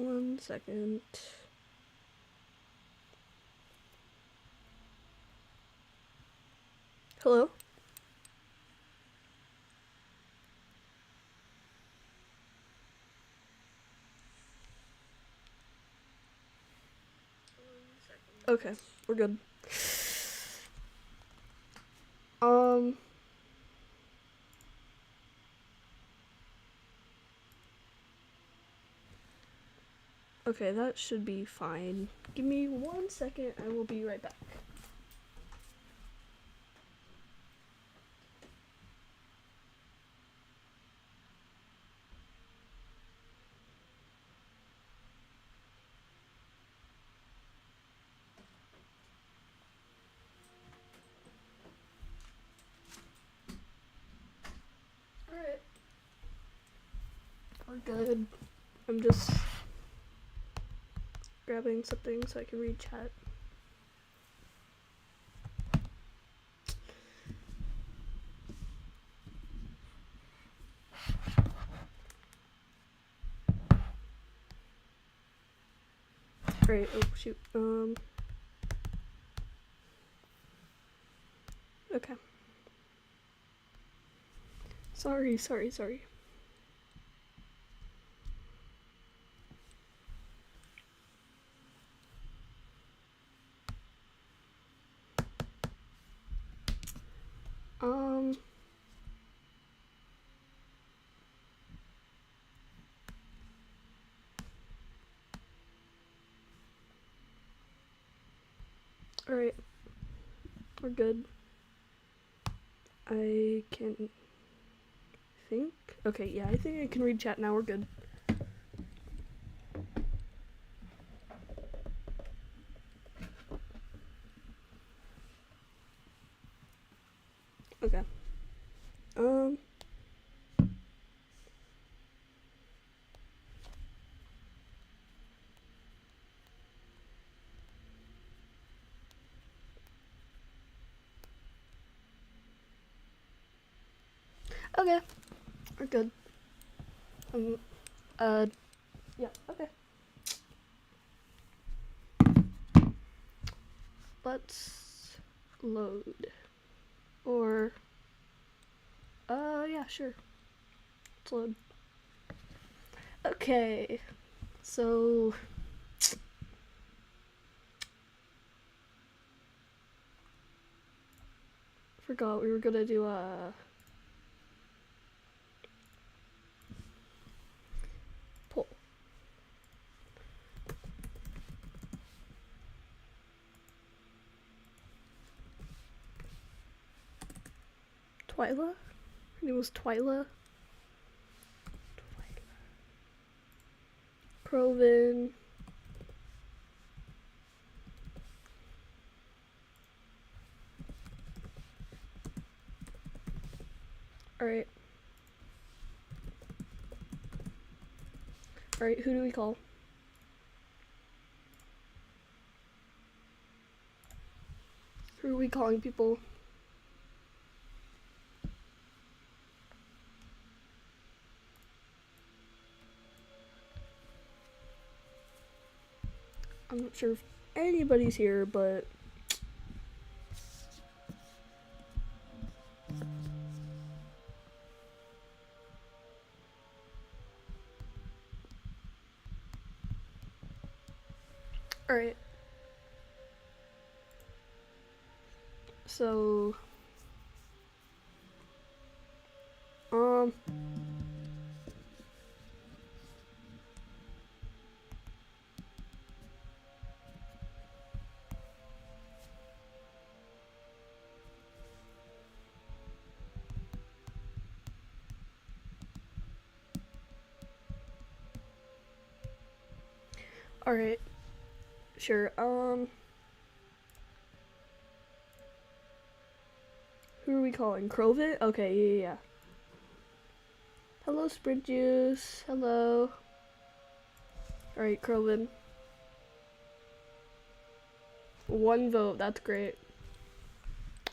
1 second. Hello? Okay, we're good. Okay, that should be fine. Give me 1 second, I will be right back. Alright. We're good. I'm just grabbing something so I can read chat. Alright, oh shoot. Okay. Sorry. Alright. We're good. I can think. Okay, yeah, I think I can read chat now. We're good. Okay. Okay. We're good. Yeah, okay. Let's load. Or, yeah, sure. Let's load. Okay. So, forgot we were gonna do a poll. Twyla? Her name was Twyla. Provin. Alright. Alright, who do we call? Who are we calling people? I'm not sure if anybody's here, but alright. So, alright. Sure, who are we calling? Crovit? Okay, yeah. Hello, Sprint Juice. Hello. Alright, Crovin. 1 vote, that's great.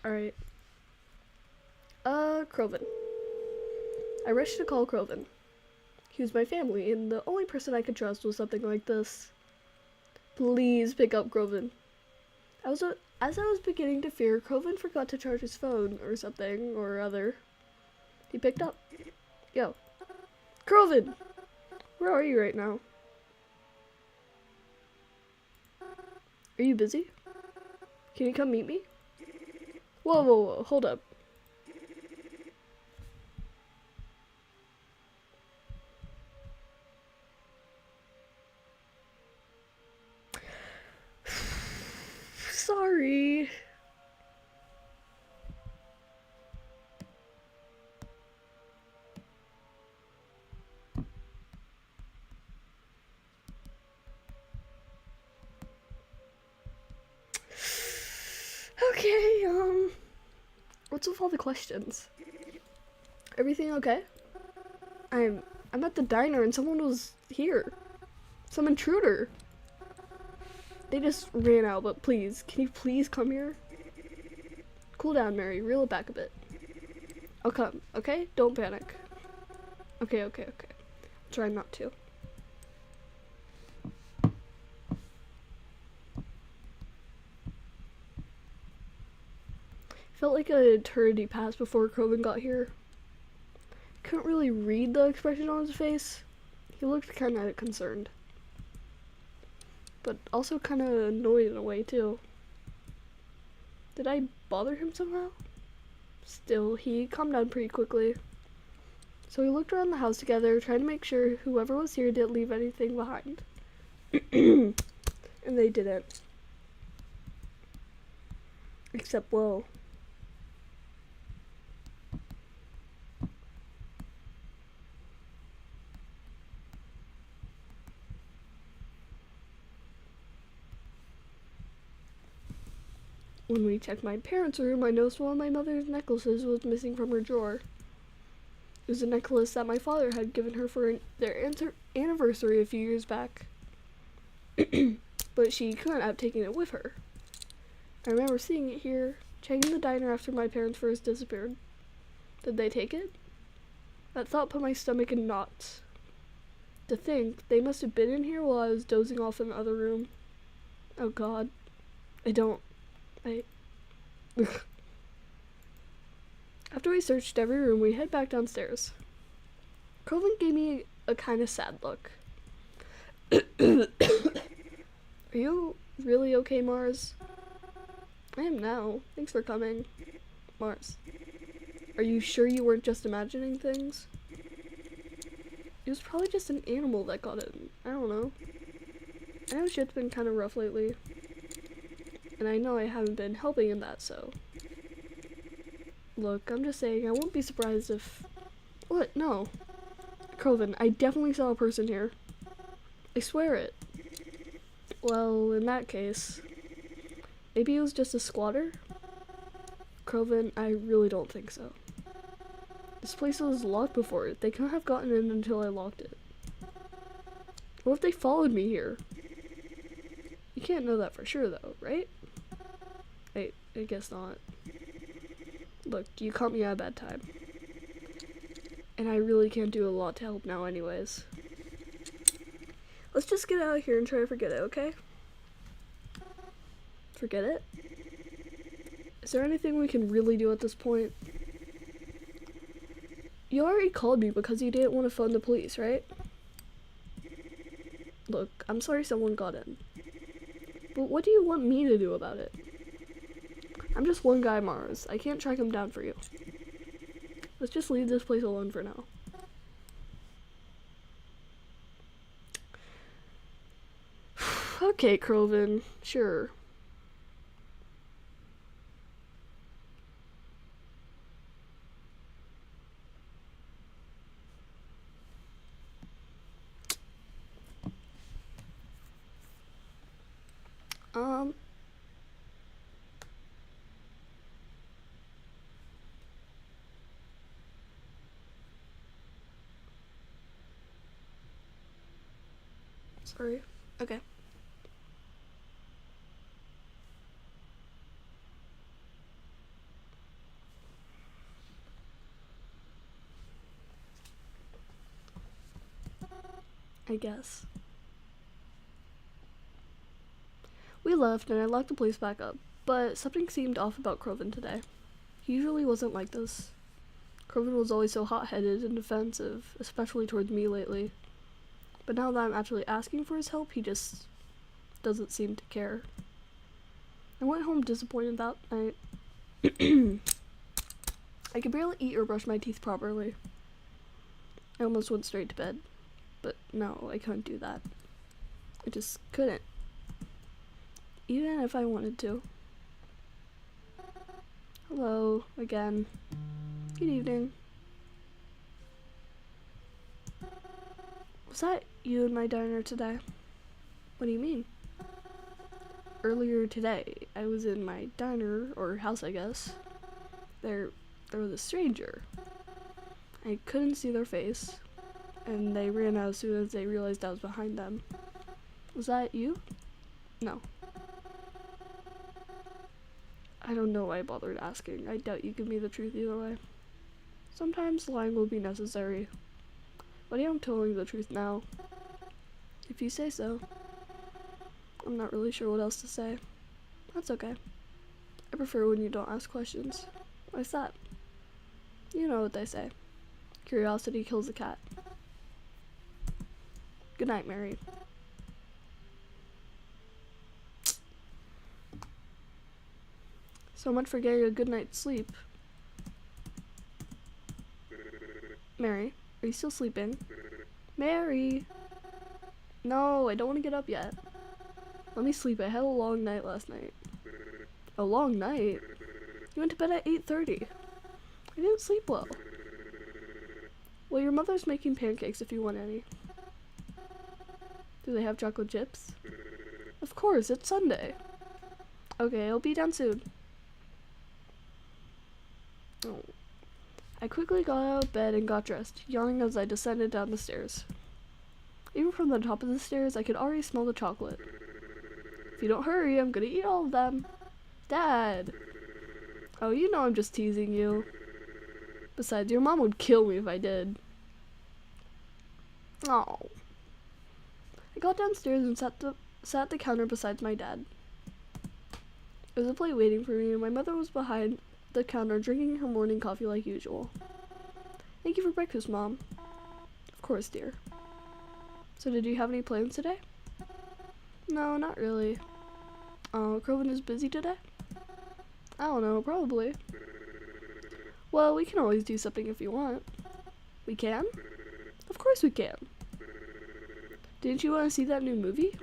Alright. Crovin. I wish to call Crovin. He was my family, and the only person I could trust was something like this. Please pick up Kroven. As I was beginning to fear, Kroven forgot to charge his phone or something or other. He picked up. Yo. Kroven! Where are you right now? Are you busy? Can you come meet me? Whoa, whoa, whoa, hold up. Sorry. Okay, what's with all the questions? Everything okay? I'm at the diner and someone was here. Some intruder. They just ran out, but please, can you please come here? Cool down, Mary. Reel it back a bit. I'll come, okay? Don't panic. Okay. Try not to. Felt like an eternity passed before Kroven got here. Couldn't really read the expression on his face. He looked kinda concerned. But also kinda annoyed in a way too. Did I bother him somehow? Still, he calmed down pretty quickly. So we looked around the house together, trying to make sure whoever was here didn't leave anything behind. And they didn't. Except, whoa. When we checked my parents' room, I noticed one of my mother's necklaces was missing from her drawer. It was a necklace that my father had given her for their anniversary a few years back. But she couldn't have taken it with her. I remember seeing it here, checking the diner after my parents first disappeared. Did they take it? That thought put my stomach in knots. To think, they must have been in here while I was dozing off in the other room. Oh god. After we searched every room, we head back downstairs. Kroven gave me a kind of sad look. Are you really okay, Mars? I am now. Thanks for coming. Mars. Are you sure you weren't just imagining things? It was probably just an animal that got in. I don't know. I know shit's been kind of rough lately. And I know I haven't been helping in that, so. Look, I'm just saying, I won't be surprised if... What? No. Kroven, I definitely saw a person here. I swear it. Well, in that case... Maybe it was just a squatter? Kroven, I really don't think so. This place was locked before. They couldn't have gotten in until I locked it. What if they followed me here? You can't know that for sure, though, right? I guess not. Look, you caught me at a bad time. And I really can't do a lot to help now anyways. Let's just get out of here and try to forget it, okay? Forget it? Is there anything we can really do at this point? You already called me because you didn't want to phone the police, right? Look, I'm sorry someone got in. But what do you want me to do about it? I'm just one guy, Mars. I can't track him down for you. Let's just leave this place alone for now. Okay, Kroven. Sure. Sorry. Okay. I guess. We left and I locked the place back up, but something seemed off about Croven today. He usually wasn't like this. Croven was always so hot-headed and defensive, especially towards me lately. But now that I'm actually asking for his help, he just doesn't seem to care. I went home disappointed that night. I could barely eat or brush my teeth properly. I almost went straight to bed. But no, I couldn't do that. I just couldn't. Even if I wanted to. Hello, again. Good evening. Was that you in my diner today? What do you mean? Earlier today, I was in my diner, or house I guess. There was a stranger. I couldn't see their face, and they ran out as soon as they realized I was behind them. Was that you? No. I don't know why I bothered asking. I doubt you give me the truth either way. Sometimes lying will be necessary. But I am telling you the truth now. If you say so. I'm not really sure what else to say. That's okay. I prefer when you don't ask questions. Why's that? You know what they say. Curiosity kills the cat. Good night, Mary. So much for getting a good night's sleep. Mary, are you still sleeping? Mary! No, I don't want to get up yet. Let me sleep. I had a long night last night. A long night? You went to bed at 8:30. I didn't sleep well. Well, your mother's making pancakes if you want any. Do they have chocolate chips? Of course, it's Sunday. Okay, I'll be down soon. Oh. I quickly got out of bed and got dressed, yawning as I descended down the stairs. Even from the top of the stairs, I could already smell the chocolate. If you don't hurry, I'm gonna eat all of them. Dad! Oh, you know I'm just teasing you. Besides, your mom would kill me if I did. Oh. I got downstairs and sat at the counter beside my dad. There was a plate waiting for me, and my mother was behind the counter drinking her morning coffee like usual. Thank you for breakfast, Mom. Of course, dear. So did you have any plans today? No, not really. Oh, Croven is busy today? I don't know, probably. Well, we can always do something if you want. We can? Of course we can. Didn't you want to see that new movie?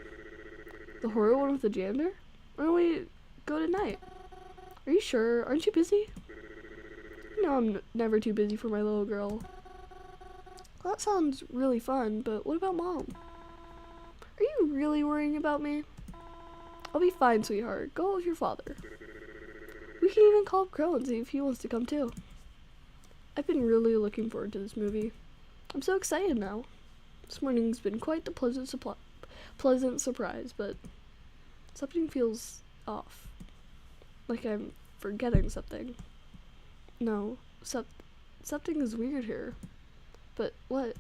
The horror one with the janitor? Why don't we go tonight? Are you sure? Aren't you busy? You know I'm never too busy for my little girl. Well, that sounds really fun, but what about Mom? Are you really worrying about me? I'll be fine, sweetheart. Go with your father. We can even call up Crow and see if he wants to come too. I've been really looking forward to this movie. I'm so excited now. This morning's been quite the pleasant surprise, but something feels off. Like I'm forgetting something. No, something is weird here. But what?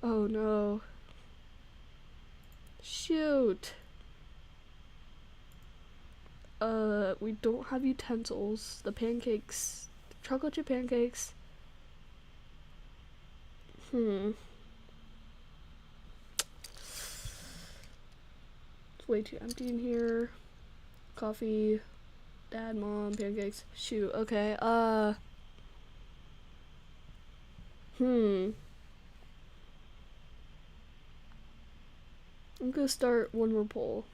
Oh no. Shoot. We don't have utensils. The pancakes, chocolate chip pancakes. It's way too empty in here. Coffee, Dad, Mom, pancakes. Shoot, okay, I'm gonna start one more poll.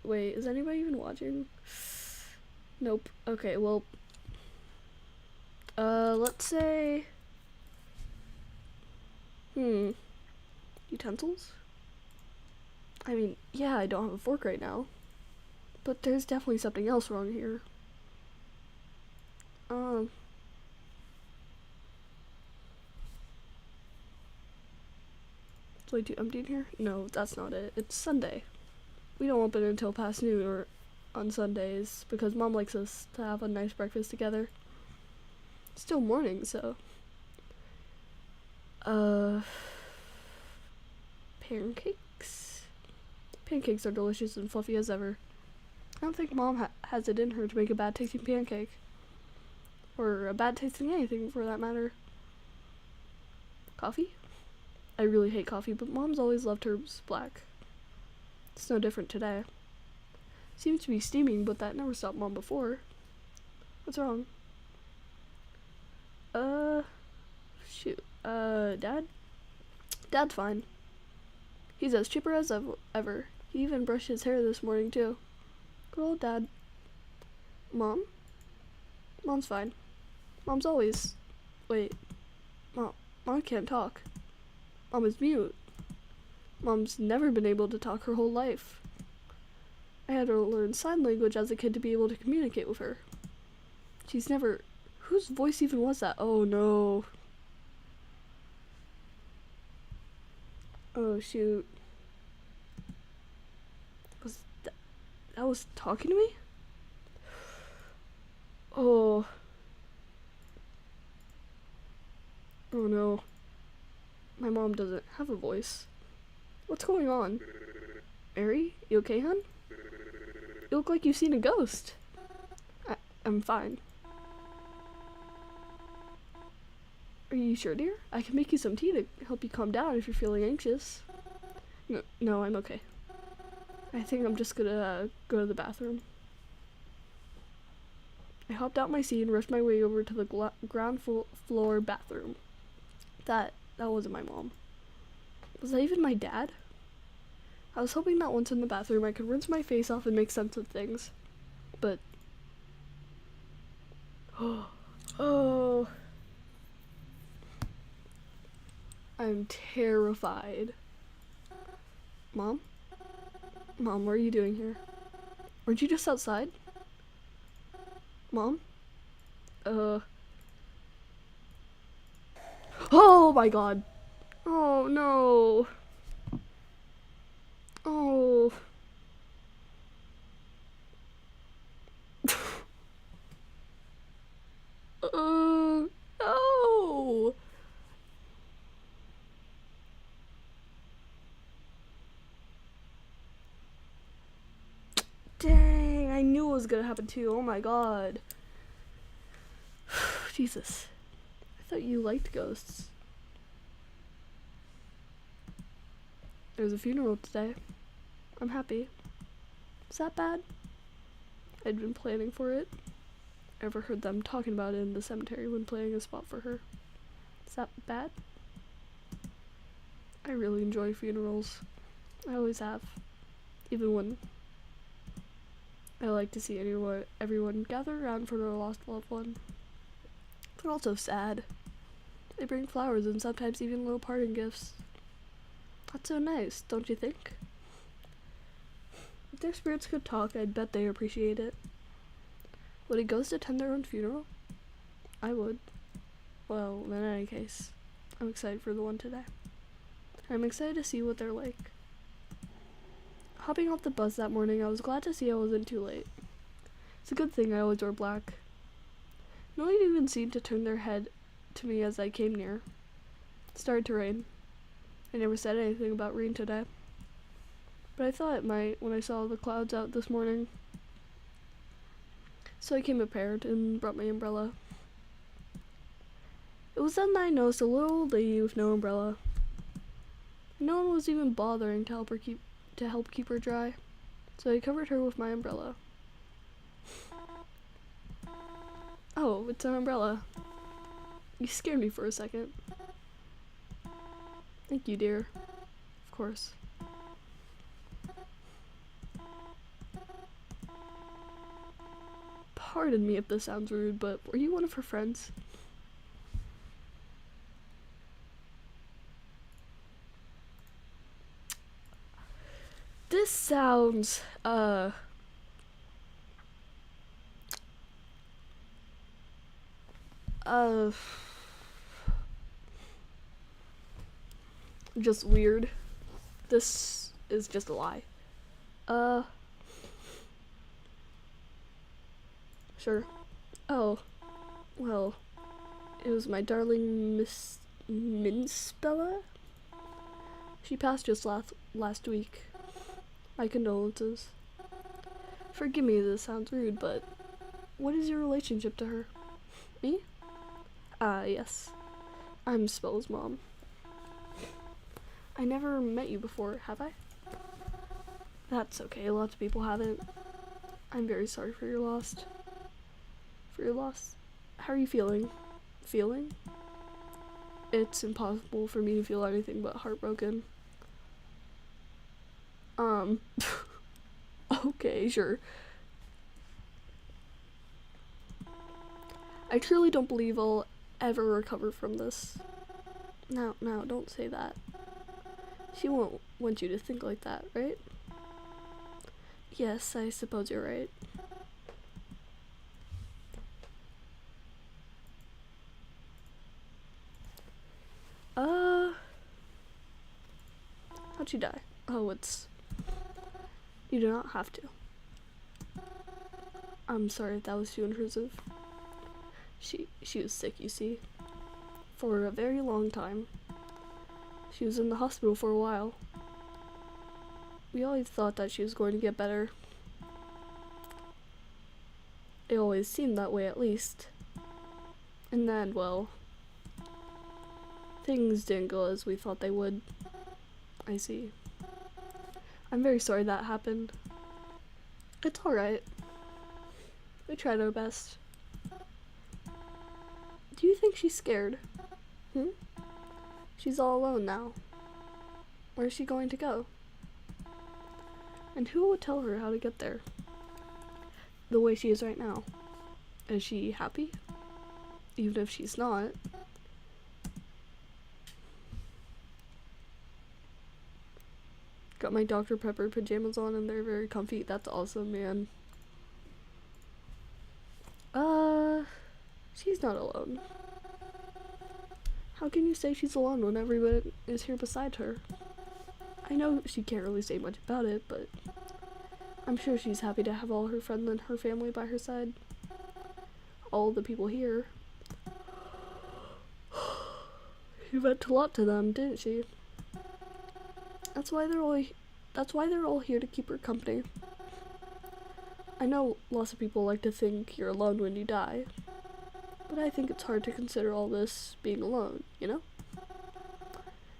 Wait, is anybody even watching? Nope. Okay, well, let's say, utensils? I mean, yeah, I don't have a fork right now, but there's definitely something else wrong here. It's way too empty in here? No, that's not it. It's Sunday. We don't open until past noon or on Sundays because Mom likes us to have a nice breakfast together. Still morning, so. Uh. Pancakes? Pancakes are delicious and fluffy as ever. I don't think Mom has it in her to make a bad tasting pancake. Or a bad tasting anything, for that matter. Coffee? I really hate coffee, but Mom's always loved hers black. It's no different today. Seems to be steaming, but that never stopped Mom before. What's wrong? Shoot. Dad? Dad's fine. He's as chipper as ever. He even brushed his hair this morning, too. Good old Dad. Mom? Mom's fine. Mom's always... Wait. Mom can't talk. Mom is mute. Mom's never been able to talk her whole life. I had to learn sign language as a kid to be able to communicate with her. She's never... Whose voice even was that? Oh no. Oh shoot. That was talking to me? Oh. Oh no. My mom doesn't have a voice. What's going on? Mary, you okay, hon? You look like you've seen a ghost. I'm fine. Are you sure, dear? I can make you some tea to help you calm down if you're feeling anxious. No, I'm okay. I think I'm just gonna go to the bathroom. I hopped out my seat and rushed my way over to the ground floor bathroom. That wasn't my mom. Was that even my dad? I was hoping that once in the bathroom I could rinse my face off and make sense of things. But... Oh... I'm terrified. Mom? Mom, what are you doing here? Weren't you just outside? Mom? Oh my god. Oh no. Oh. No. Dang, I knew it was gonna happen too. Oh my god. Jesus. I thought you liked ghosts. There's a funeral today. I'm happy. Is that bad? I'd been planning for it. I overheard them talking about it in the cemetery when planning a spot for her. Is that bad? I really enjoy funerals. I always have. Even when I like to see everyone gather around for their lost loved one. They're also sad. They bring flowers and sometimes even little parting gifts. That's so nice, don't you think? If their spirits could talk, I'd bet they appreciate it. Would a ghost attend their own funeral? I would. Well, in any case, I'm excited for the one today. I'm excited to see what they're like. Hopping off the bus that morning, I was glad to see I wasn't too late. It's a good thing I always wear black. No one even seemed to turn their head to me as I came near. It started to rain. I never said anything about rain today. But I thought it might when I saw the clouds out this morning. So I came prepared and brought my umbrella. It was then that I noticed a little old lady with no umbrella. No one was even bothering to help keep her dry, so I covered her with my umbrella. Oh, it's an umbrella. You scared me for a second. Thank you, dear. Of course. Pardon me if this sounds rude, but were you one of her friends? This sounds, just weird. This is just a lie. Sure. Oh, well, It was my darling Miss Minspella. She passed just last week. My condolences. Forgive me if this sounds rude, but what is your relationship to her? Me? Yes. I'm Spella's mom. I never met you before, have I? That's okay, lots of people haven't. I'm very sorry for your loss. How are you feeling? Feeling? It's impossible for me to feel anything but heartbroken. Okay, sure. I truly don't believe I'll ever recover from this. No, don't say that. She won't want you to think like that, right? Yes, I suppose you're right. How'd she die? Oh, you do not have to. I'm sorry if that was too intrusive. She was sick, you see. For a very long time. She was in the hospital for a while. We always thought that she was going to get better. It always seemed that way, at least. And then, well, things didn't go as we thought they would. I see. I'm very sorry that happened. It's alright. We tried our best. Do you think she's scared? She's all alone now. Where's she going to go? And who would tell her how to get there? The way she is right now. Is she happy? Even if she's not. Got my Dr. Pepper pajamas on and they're very comfy. That's awesome, man. She's not alone. How can you say she's alone when everyone is here beside her? I know she can't really say much about it, but I'm sure she's happy to have all her friends and her family by her side. All the people here. She meant a lot to them, didn't she? That's why they're all here to keep her company. I know lots of people like to think you're alone when you die, but I think it's hard to consider all this being alone, you know?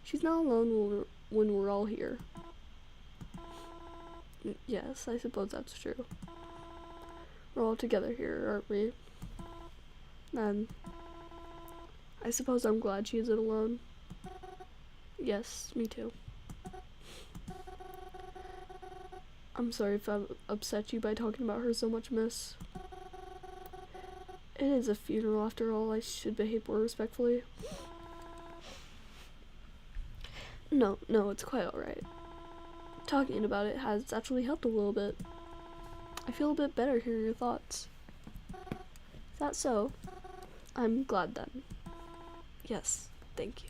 She's not alone when we're all here. Yes, I suppose that's true. We're all together here, aren't we? And I suppose I'm glad she isn't alone. Yes, me too. I'm sorry if I've upset you by talking about her so much, miss. It is a funeral after all. I should behave more respectfully. No, it's quite alright. Talking about it has actually helped a little bit. I feel a bit better hearing your thoughts. Is that so? I'm glad then. Yes, thank you.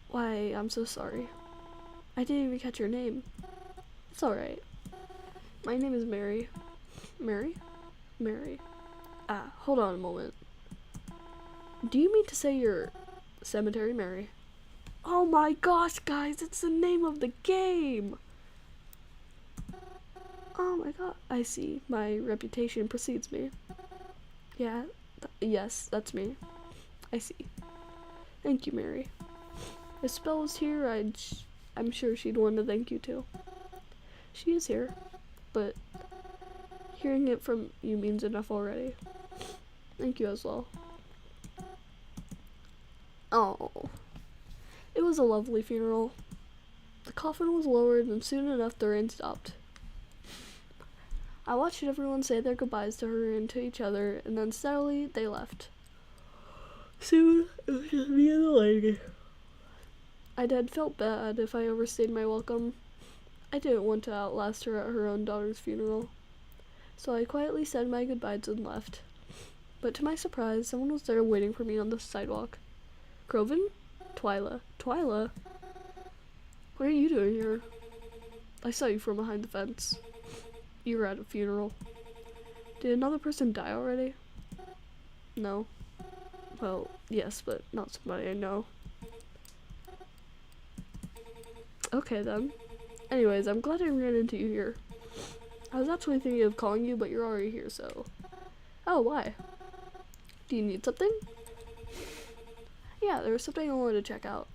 Why, I'm so sorry. I didn't even catch your name. It's alright. My name is Mary. Mary? Mary. Hold on a moment. Do you mean to say you're Cemetery Mary? Oh my gosh, guys, it's the name of the game! Oh my god, I see. My reputation precedes me. Yeah, yes, that's me. I see. Thank you, Mary. If Spell was here, I'm sure she'd want to thank you too. She is here, but hearing it from you means enough already. Thank you as well. Oh, it was a lovely funeral. The coffin was lowered and soon enough the rain stopped. I watched everyone say their goodbyes to her and to each other, and then steadily they left. Soon it was just me and the lady. I had felt bad if I overstayed my welcome. I didn't want to outlast her at her own daughter's funeral. So I quietly said my goodbyes and left. But to my surprise, someone was there waiting for me on the sidewalk. Croven? Twyla. Twyla? What are you doing here? I saw you from behind the fence. You were at a funeral. Did another person die already? No. Well, yes, but not somebody I know. Okay then. Anyways, I'm glad I ran into you here. I was actually thinking of calling you, but you're already here, so... Oh, why? Do you need something? Yeah, there was something I wanted to check out.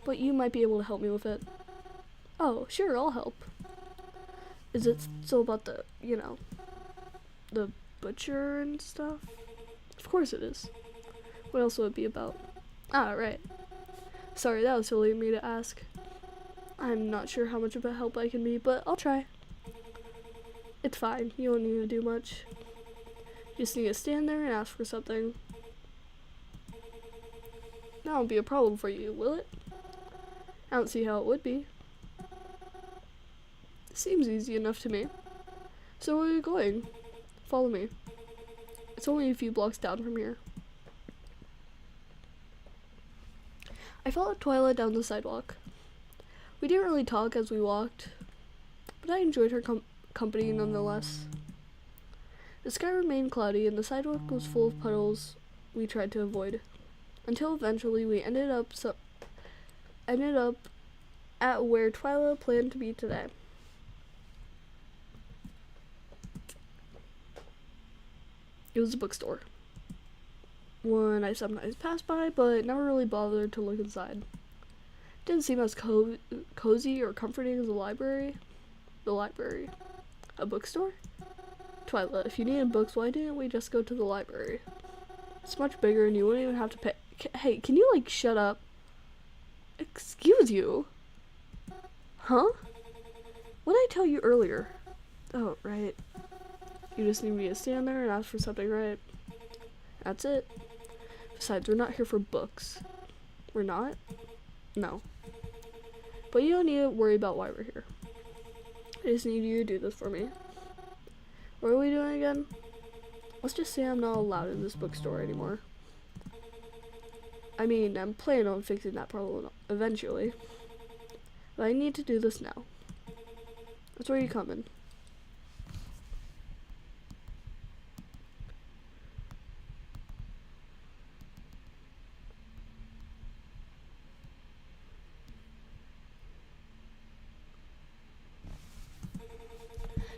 But you might be able to help me with it. Oh, sure, I'll help. Is it still about the, you know, the butcher and stuff? Of course it is. What else would it be about? Ah, right. Sorry, that was silly of me to ask. I'm not sure how much of a help I can be, but I'll try. It's fine, you don't need to do much. You just need to stand there and ask for something. That won't be a problem for you, will it? I don't see how it would be. Seems easy enough to me. So where are you going? Follow me. It's only a few blocks down from here. I followed Twyla down the sidewalk. We didn't really talk as we walked, but I enjoyed her company nonetheless. The sky remained cloudy and the sidewalk was full of puddles we tried to avoid, until eventually we ended up at where Twyla planned to be today. It was a bookstore. One I sometimes passed by, but never really bothered to look inside. Didn't seem as cozy or comforting as the library. The library. A bookstore? Twyla, if you needed books, why didn't we just go to the library? It's much bigger and you wouldn't even have to pay. Hey, can you, like, shut up? Excuse you? Huh? What did I tell you earlier? Oh, right. You just need me to stand there and ask for something, right? That's it. Besides, we're not here for books. We're not? No. But you don't need to worry about why we're here. I just need you to do this for me. What are we doing again? Let's just say I'm not allowed in this bookstore anymore. I mean, I'm planning on fixing that problem eventually. But I need to do this now. That's where you come in.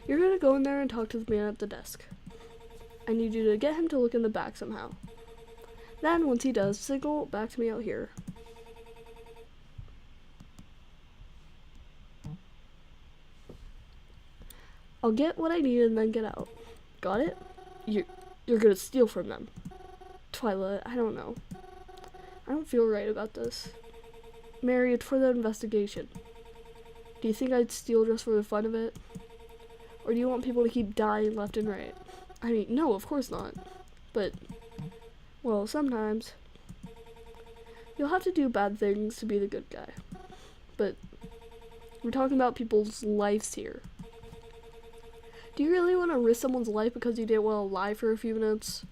You're gonna go in there and talk to the man at the desk. I need you to get him to look in the back somehow. Then, once he does, signal back to me out here. I'll get what I need and then get out. Got it? You're gonna steal from them. Twyla, I don't know. I don't feel right about this. Mary, it's for the investigation. Do you think I'd steal just for the fun of it? Or do you want people to keep dying left and right? I mean, no, of course not. But, well, sometimes you'll have to do bad things to be the good guy. But we're talking about people's lives here. Do you really want to risk someone's life because you didn't want to lie for a few minutes?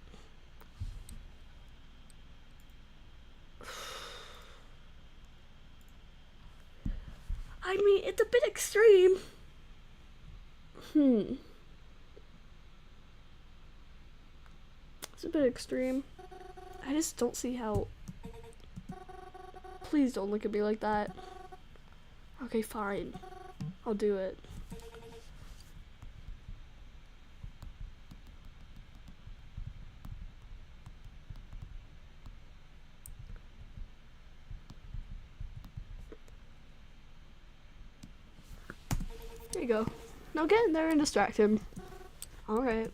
I mean, it's a bit extreme. It's a bit extreme. I just don't see how. Please don't look at me like that. Okay, fine. I'll do it. There you go. Now get in there and distract him. Alright.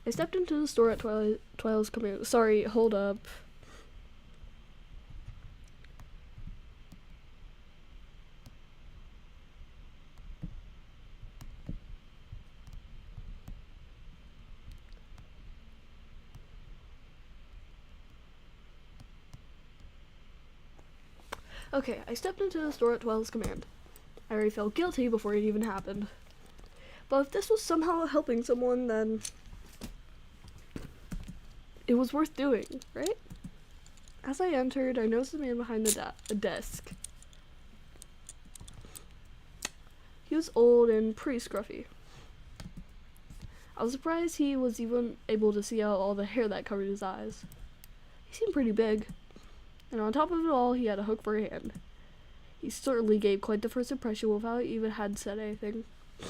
I stepped into the store at Twyla's command. Sorry, hold up. Okay, I stepped into the store at Twyla's command. I already felt guilty before it even happened. But if this was somehow helping someone, then it was worth doing, right? As I entered, I noticed a man behind the desk. He was old and pretty scruffy. I was surprised he was even able to see out all the hair that covered his eyes. He seemed pretty big, and on top of it all, he had a hook for a hand. He certainly gave quite the first impression without even had said anything. He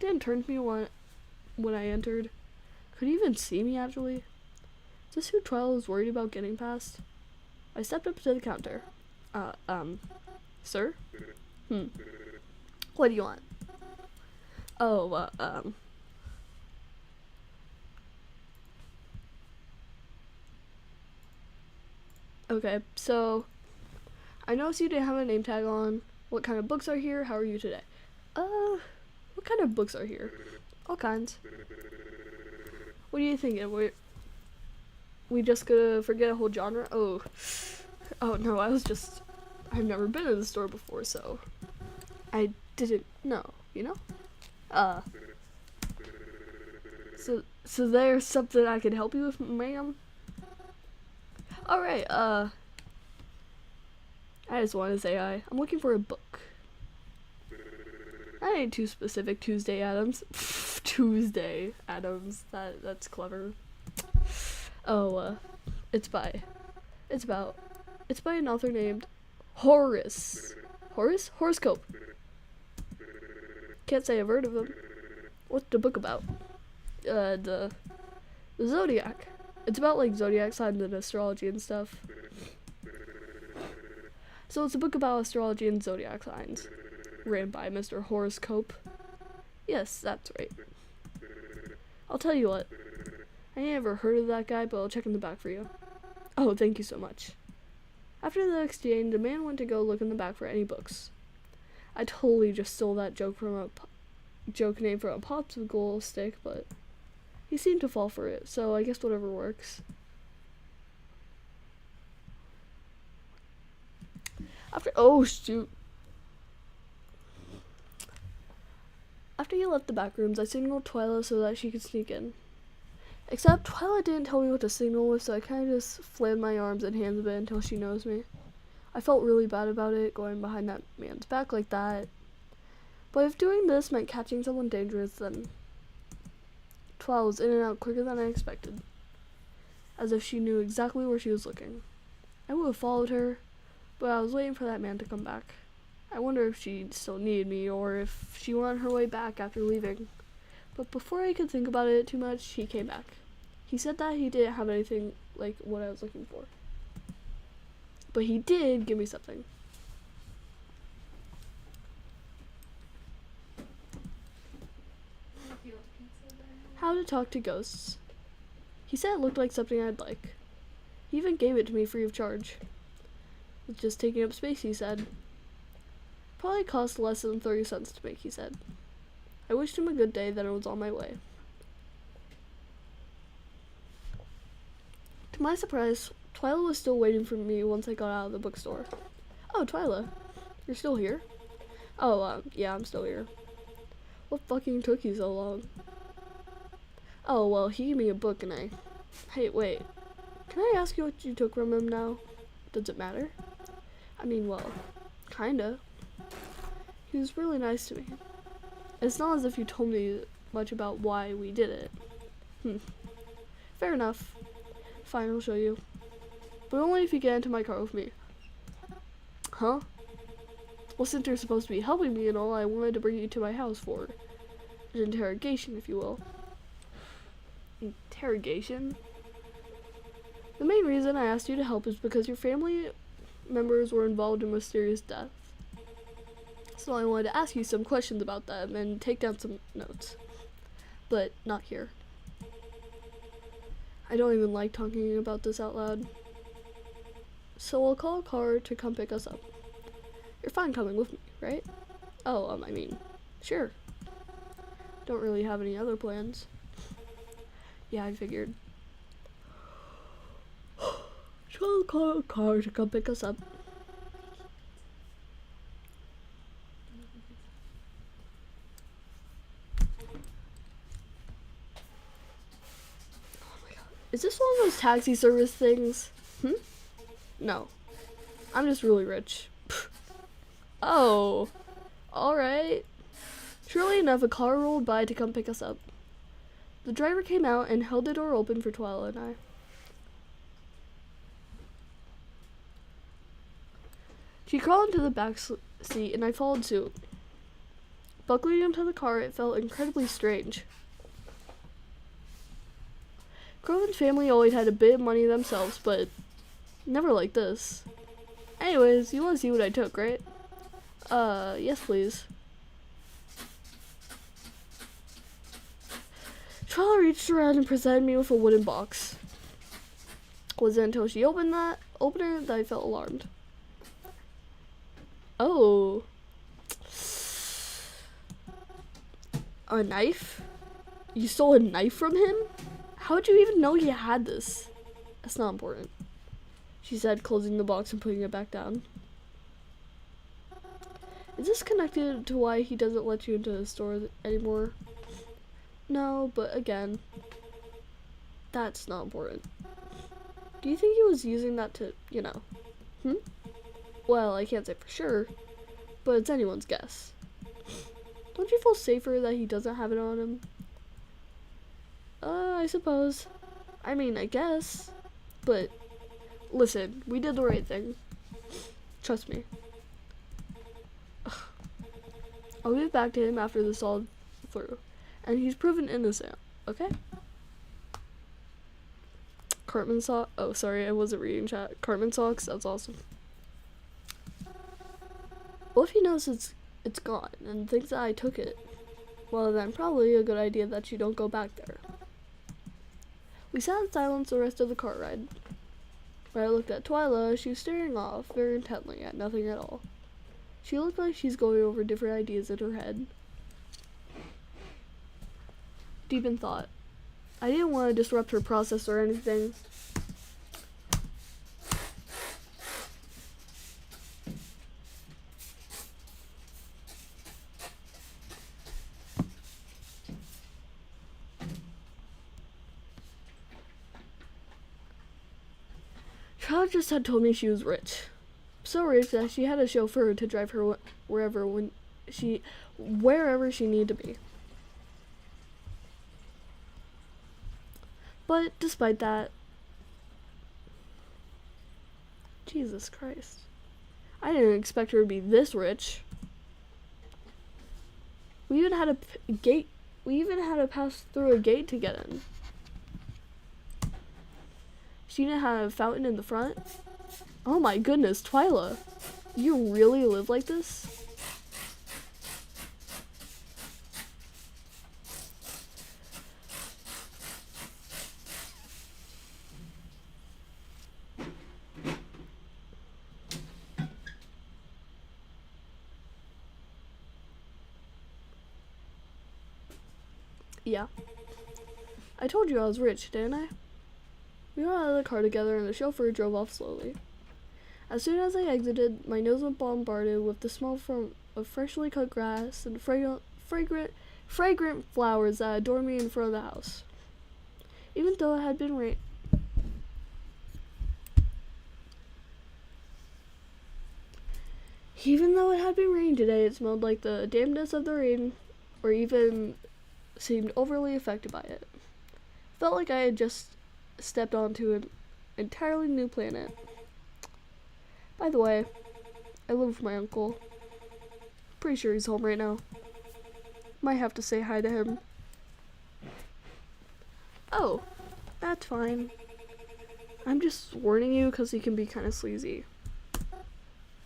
didn't turn to me when I entered. Could he even see me, actually? Is this who Twyla was worried about getting past? I stepped up to the counter. Sir? What do you want? Oh, Okay, so I noticed you didn't have a name tag on. What kind of books are here? How are you today? What kind of books are here? All kinds. What are you thinking? We just gonna forget a whole genre? Oh no, I've never been in the store before, so I didn't know, you know? So there's something I can help you with, ma'am? Alright, I just want to say I'm looking for a book. That ain't too specific, Tuesday Adams. Tuesday Adams, that's clever. Oh, it's by an author named Horace. Horace? Horoscope. Can't say I've heard of him. What's the book about? The Zodiac. It's about, like, zodiac signs and astrology and stuff. So it's a book about astrology and zodiac signs. Written by Mr. Horoscope. Yes, that's right. I'll tell you what. I ain't ever heard of that guy, but I'll check in the back for you. Oh, thank you so much. After the exchange, the man went to go look in the back for any books. I totally just stole that joke name from a popsicle stick, but he seemed to fall for it, so I guess whatever works. Oh shoot. After he left the back rooms, I signaled Twyla so that she could sneak in. Except Twyla didn't tell me what to signal with, so I kind of just flailed my arms and hands a bit until she knows me. I felt really bad about it, going behind that man's back like that. But if doing this meant catching someone dangerous, then Twyla was in and out quicker than I expected, as if she knew exactly where she was looking. I would have followed her, but I was waiting for that man to come back. I wonder if she still needed me, or if she went on her way back after leaving. But before I could think about it too much, he came back. He said that he didn't have anything like what I was looking for. But he did give me something. How to talk to ghosts. He said it looked like something I'd like. He even gave it to me free of charge. It's just taking up space, he said. Probably cost less than 30 cents to make, he said. I wished him a good day, then I was on my way. To my surprise, Twyla was still waiting for me once I got out of the bookstore. Oh, Twyla, you're still here? Oh, yeah, I'm still here. What fucking took you so long? Oh, well, he gave me a book and Hey, wait. Can I ask you what you took from him now? Does it matter? I mean, well, kinda. He was really nice to me. It's not as if you told me much about why we did it. Fair enough. Fine, I'll show you. But only if you get into my car with me. Huh? Well, since you're supposed to be helping me and all, I wanted to bring you to my house for an interrogation, if you will. Interrogation? The main reason I asked you to help is because your family members were involved in mysterious death. So I wanted to ask you some questions about them and take down some notes. But not here. I don't even like talking about this out loud. So I'll call a car to come pick us up. You're fine coming with me, right? Oh, I mean, sure. Don't really have any other plans. Yeah, I figured. So I'll call a car to come pick us up. Is this one of those taxi service things? No. I'm just really rich. Oh. Alright. Surely enough, a car rolled by to come pick us up. The driver came out and held the door open for Twyla and I. She crawled into the back seat and I followed suit. Buckling into the car, it felt incredibly strange. Corwin's family always had a bit of money themselves, but never like this. Anyways, you want to see what I took, right? Yes please. Twyla reached around and presented me with a wooden box. It wasn't until she opened it that I felt alarmed. Oh. A knife? You stole a knife from him? How'd you even know he had this? That's not important, she said, closing the box and putting it back down. Is this connected to why he doesn't let you into the store anymore? No, but again, that's not important. Do you think he was using that to, you know? Well, I can't say for sure, but it's anyone's guess. Don't you feel safer that he doesn't have it on him? I suppose. I mean, I guess. But, listen, we did the right thing. Trust me. Ugh. I'll give it back to him after this all through. And he's proven innocent, okay? Cartman socks. Oh, sorry, I wasn't reading chat. Cartman socks, that's awesome. Well, if he knows it's gone and thinks that I took it, well then probably a good idea that you don't go back there. We sat in silence the rest of the car ride. When I looked at Twyla, she was staring off very intently at nothing at all. She looked like she's going over different ideas in her head. Deep in thought. I didn't want to disrupt her process or anything. Twyla just had told me she was rich. So rich that she had a chauffeur to drive her wherever she needed to be. But despite that, Jesus Christ, I didn't expect her to be this rich. We even had a gate. We even had to pass through a gate to get in. She didn't have a fountain in the front. Oh my goodness, Twyla, you really live like this? Yeah. I told you I was rich, didn't I? We got out of the car together and the chauffeur drove off slowly. As soon as I exited, my nose was bombarded with the smell of freshly cut grass and fragrant flowers that adored me in front of the house. Even though it had been raining today, it smelled like the dampness of the rain, or even seemed overly affected by it. Felt like I had just stepped onto an entirely new planet. By the way, I live with my uncle. Pretty sure he's home right now. Might have to say hi to him. Oh, that's fine. I'm just warning you because he can be kind of sleazy.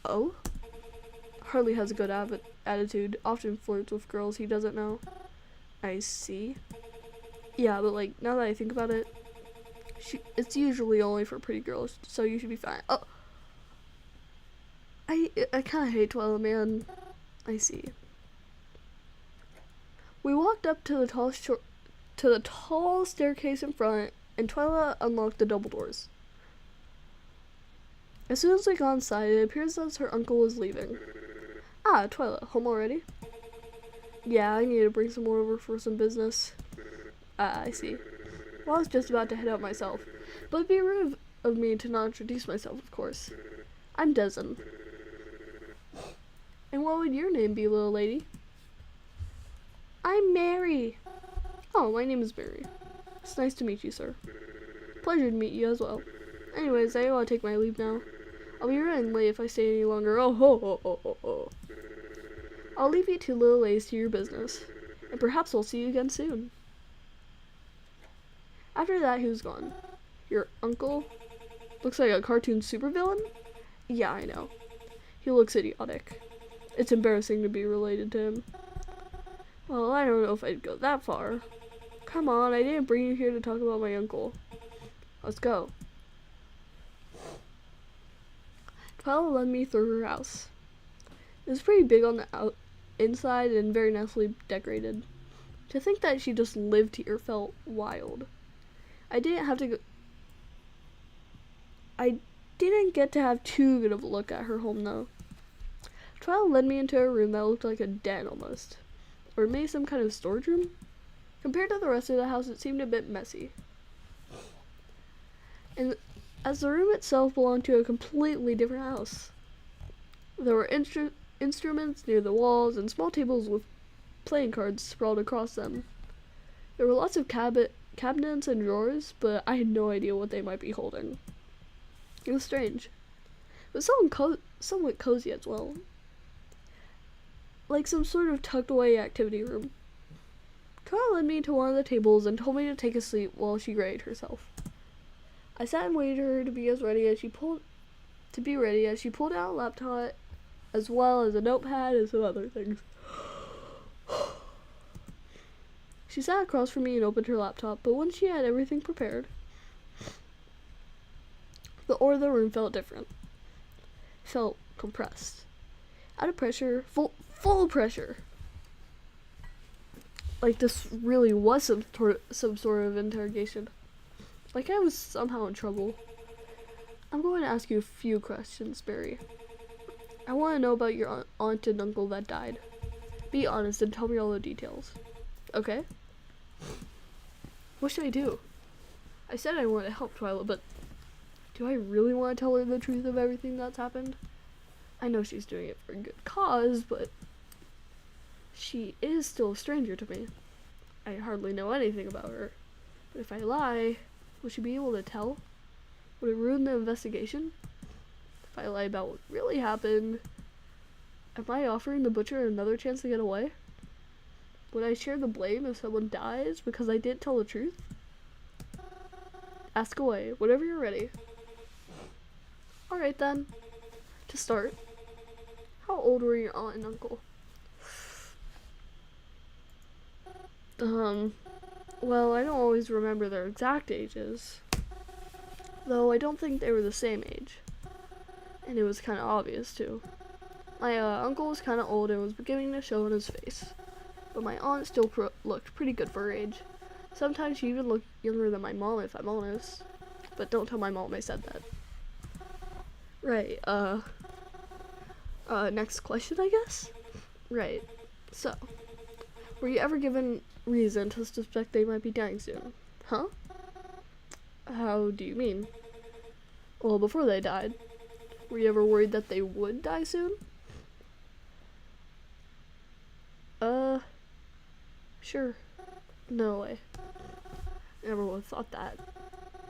Oh? Harley has a good attitude, often flirts with girls he doesn't know. I see. Yeah, but like, now that I think about it, it's usually only for pretty girls, so you should be fine. Oh! I kind of hate Twyla, man. I see. We walked up to the tall staircase in front, and Twyla unlocked the double doors. As soon as we got inside, it appears as her uncle was leaving. Ah, Twyla, home already? Yeah, I need to bring someone over for some business. Ah, I see. Well, I was just about to head out myself, but it'd be rude of me to not introduce myself, of course. I'm Desmond. And what would your name be, little lady? I'm Mary. Oh, my name is Barry. It's nice to meet you, sir. Pleasure to meet you as well. Anyways, I gotta take my leave now. I'll be running late if I stay any longer. Oh ho ho ho ho ho. I'll leave you two little ladies to your business, and perhaps we'll see you again soon. After that, he was gone. Your uncle looks like a cartoon supervillain? Yeah, I know. He looks idiotic. It's embarrassing to be related to him. Well, I don't know if I'd go that far. Come on, I didn't bring you here to talk about my uncle. Let's go. Twilight led me through her house. It was pretty big on the inside and very nicely decorated. To think that she just lived here felt wild. I didn't get to have too good of a look at her home though. Twilight led me into a room that looked like a den almost. Or maybe some kind of storage room? Compared to the rest of the house, it seemed a bit messy. And as the room itself belonged to a completely different house. There were instruments near the walls and small tables with playing cards sprawled across them. There were lots of cabinets and drawers, but I had no idea what they might be holding. It was strange. It was somewhat cozy as well. Like some sort of tucked away activity room. Twilight led me to one of the tables and told me to take a seat while she graded herself. I sat and waited for her to be ready as she pulled out a laptop as well as a notepad and some other things. She sat across from me and opened her laptop, but when she had everything prepared, the aura of the room felt different. Felt compressed. Out of pressure, full pressure. Like this really was some sort of interrogation. Like I was somehow in trouble. I'm going to ask you a few questions, Barry. I want to know about your aunt and uncle that died. Be honest and tell me all the details. Okay? What should I do? I said I want to help Twilight, but do I really want to tell her the truth of everything that's happened? I know she's doing it for a good cause, but she is still a stranger to me. I hardly know anything about her. But if I lie, will she be able to tell? Would it ruin the investigation? If I lie about what really happened, am I offering the butcher another chance to get away? Would I share the blame if someone dies because I didn't tell the truth? Ask away, whenever you're ready. Alright then. To start, how old were your aunt and uncle? Well, I don't always remember their exact ages. Though I don't think they were the same age. And it was kind of obvious too. My uncle was kind of old and was beginning to show on his face. But my aunt still looked pretty good for her age. Sometimes she even looked younger than my mom, if I'm honest. But don't tell my mom I said that. Right, next question, I guess? Right, so, were you ever given reason to suspect they might be dying soon? Huh? How do you mean? Well, before they died, were you ever worried that they would die soon? Sure. No way. Never would have thought that.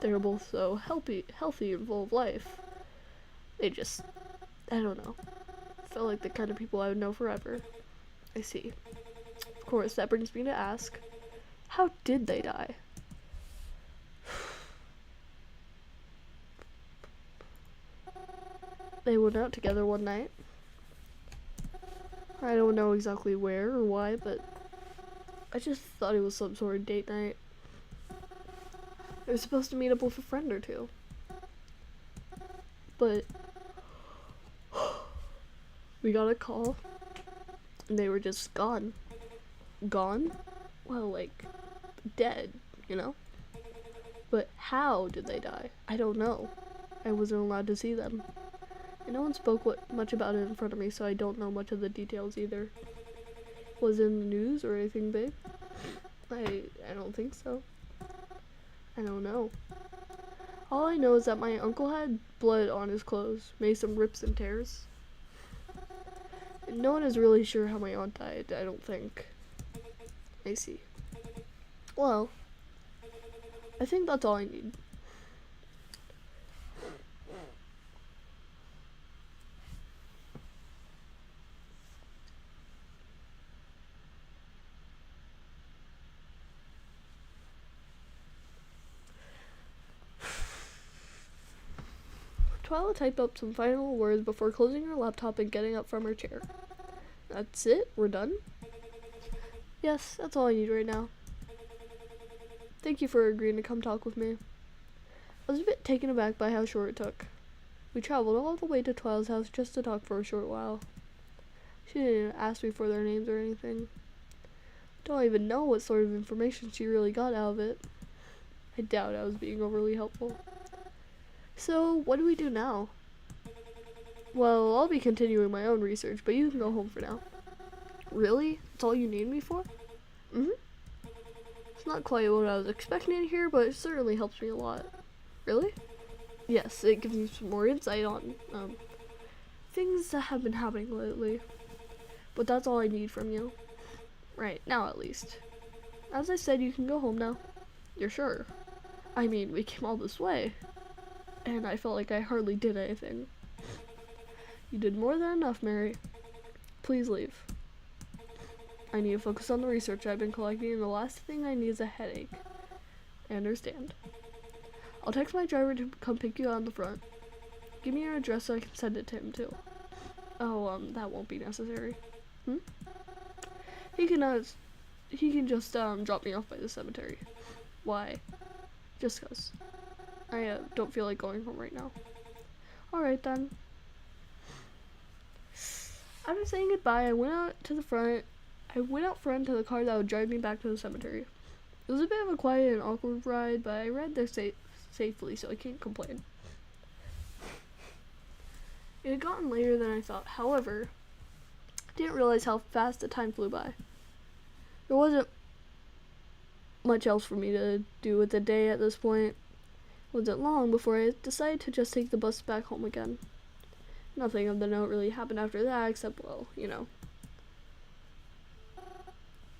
They were both so healthy and full of life. They just, I don't know. Felt like the kind of people I would know forever. I see. Of course, that brings me to ask, how did they die? They went out together one night. I don't know exactly where or why, but I just thought it was some sort of date night. They were supposed to meet up with a friend or two. But we got a call and they were just gone. Gone? Well, like, dead, you know? But how did they die? I don't know. I wasn't allowed to see them. And no one spoke much about it in front of me, so I don't know much of the details either. Was it in the news or anything big? I don't think so. I don't know. All I know is that my uncle had blood on his clothes, made some rips and tears. And no one is really sure how my aunt died, I don't think. I see. Well, I think that's all I need. Twyla typed up some final words before closing her laptop and getting up from her chair. That's it? We're done? Yes, that's all I need right now. Thank you for agreeing to come talk with me. I was a bit taken aback by how short it took. We traveled all the way to Twyla's house just to talk for a short while. She didn't ask me for their names or anything. Don't even know what sort of information she really got out of it. I doubt I was being overly helpful. So, what do we do now? Well, I'll be continuing my own research, but you can go home for now. Really? That's all you need me for? Mm-hmm. It's not quite what I was expecting to hear, but it certainly helps me a lot. Really? Yes, it gives me some more insight on, things that have been happening lately. But that's all I need from you. Right, now at least. As I said, you can go home now. You're sure? I mean, we came all this way. And I felt like I hardly did anything. You did more than enough, Mary. Please leave. I need to focus on the research I've been collecting, and the last thing I need is a headache. I understand. I'll text my driver to come pick you up on the front. Give me your address so I can send it to him, too. Oh, that won't be necessary. He can just, drop me off by the cemetery. Why? Just 'cause. I, don't feel like going home right now. Alright, then. After saying goodbye, I went out front to the car that would drive me back to the cemetery. It was a bit of a quiet and awkward ride, but I read there safely, so I can't complain. It had gotten later than I thought. However, I didn't realize how fast the time flew by. There wasn't much else for me to do with the day at this point. It wasn't long before I decided to just take the bus back home again. Nothing of the note really happened after that, except, well, you know.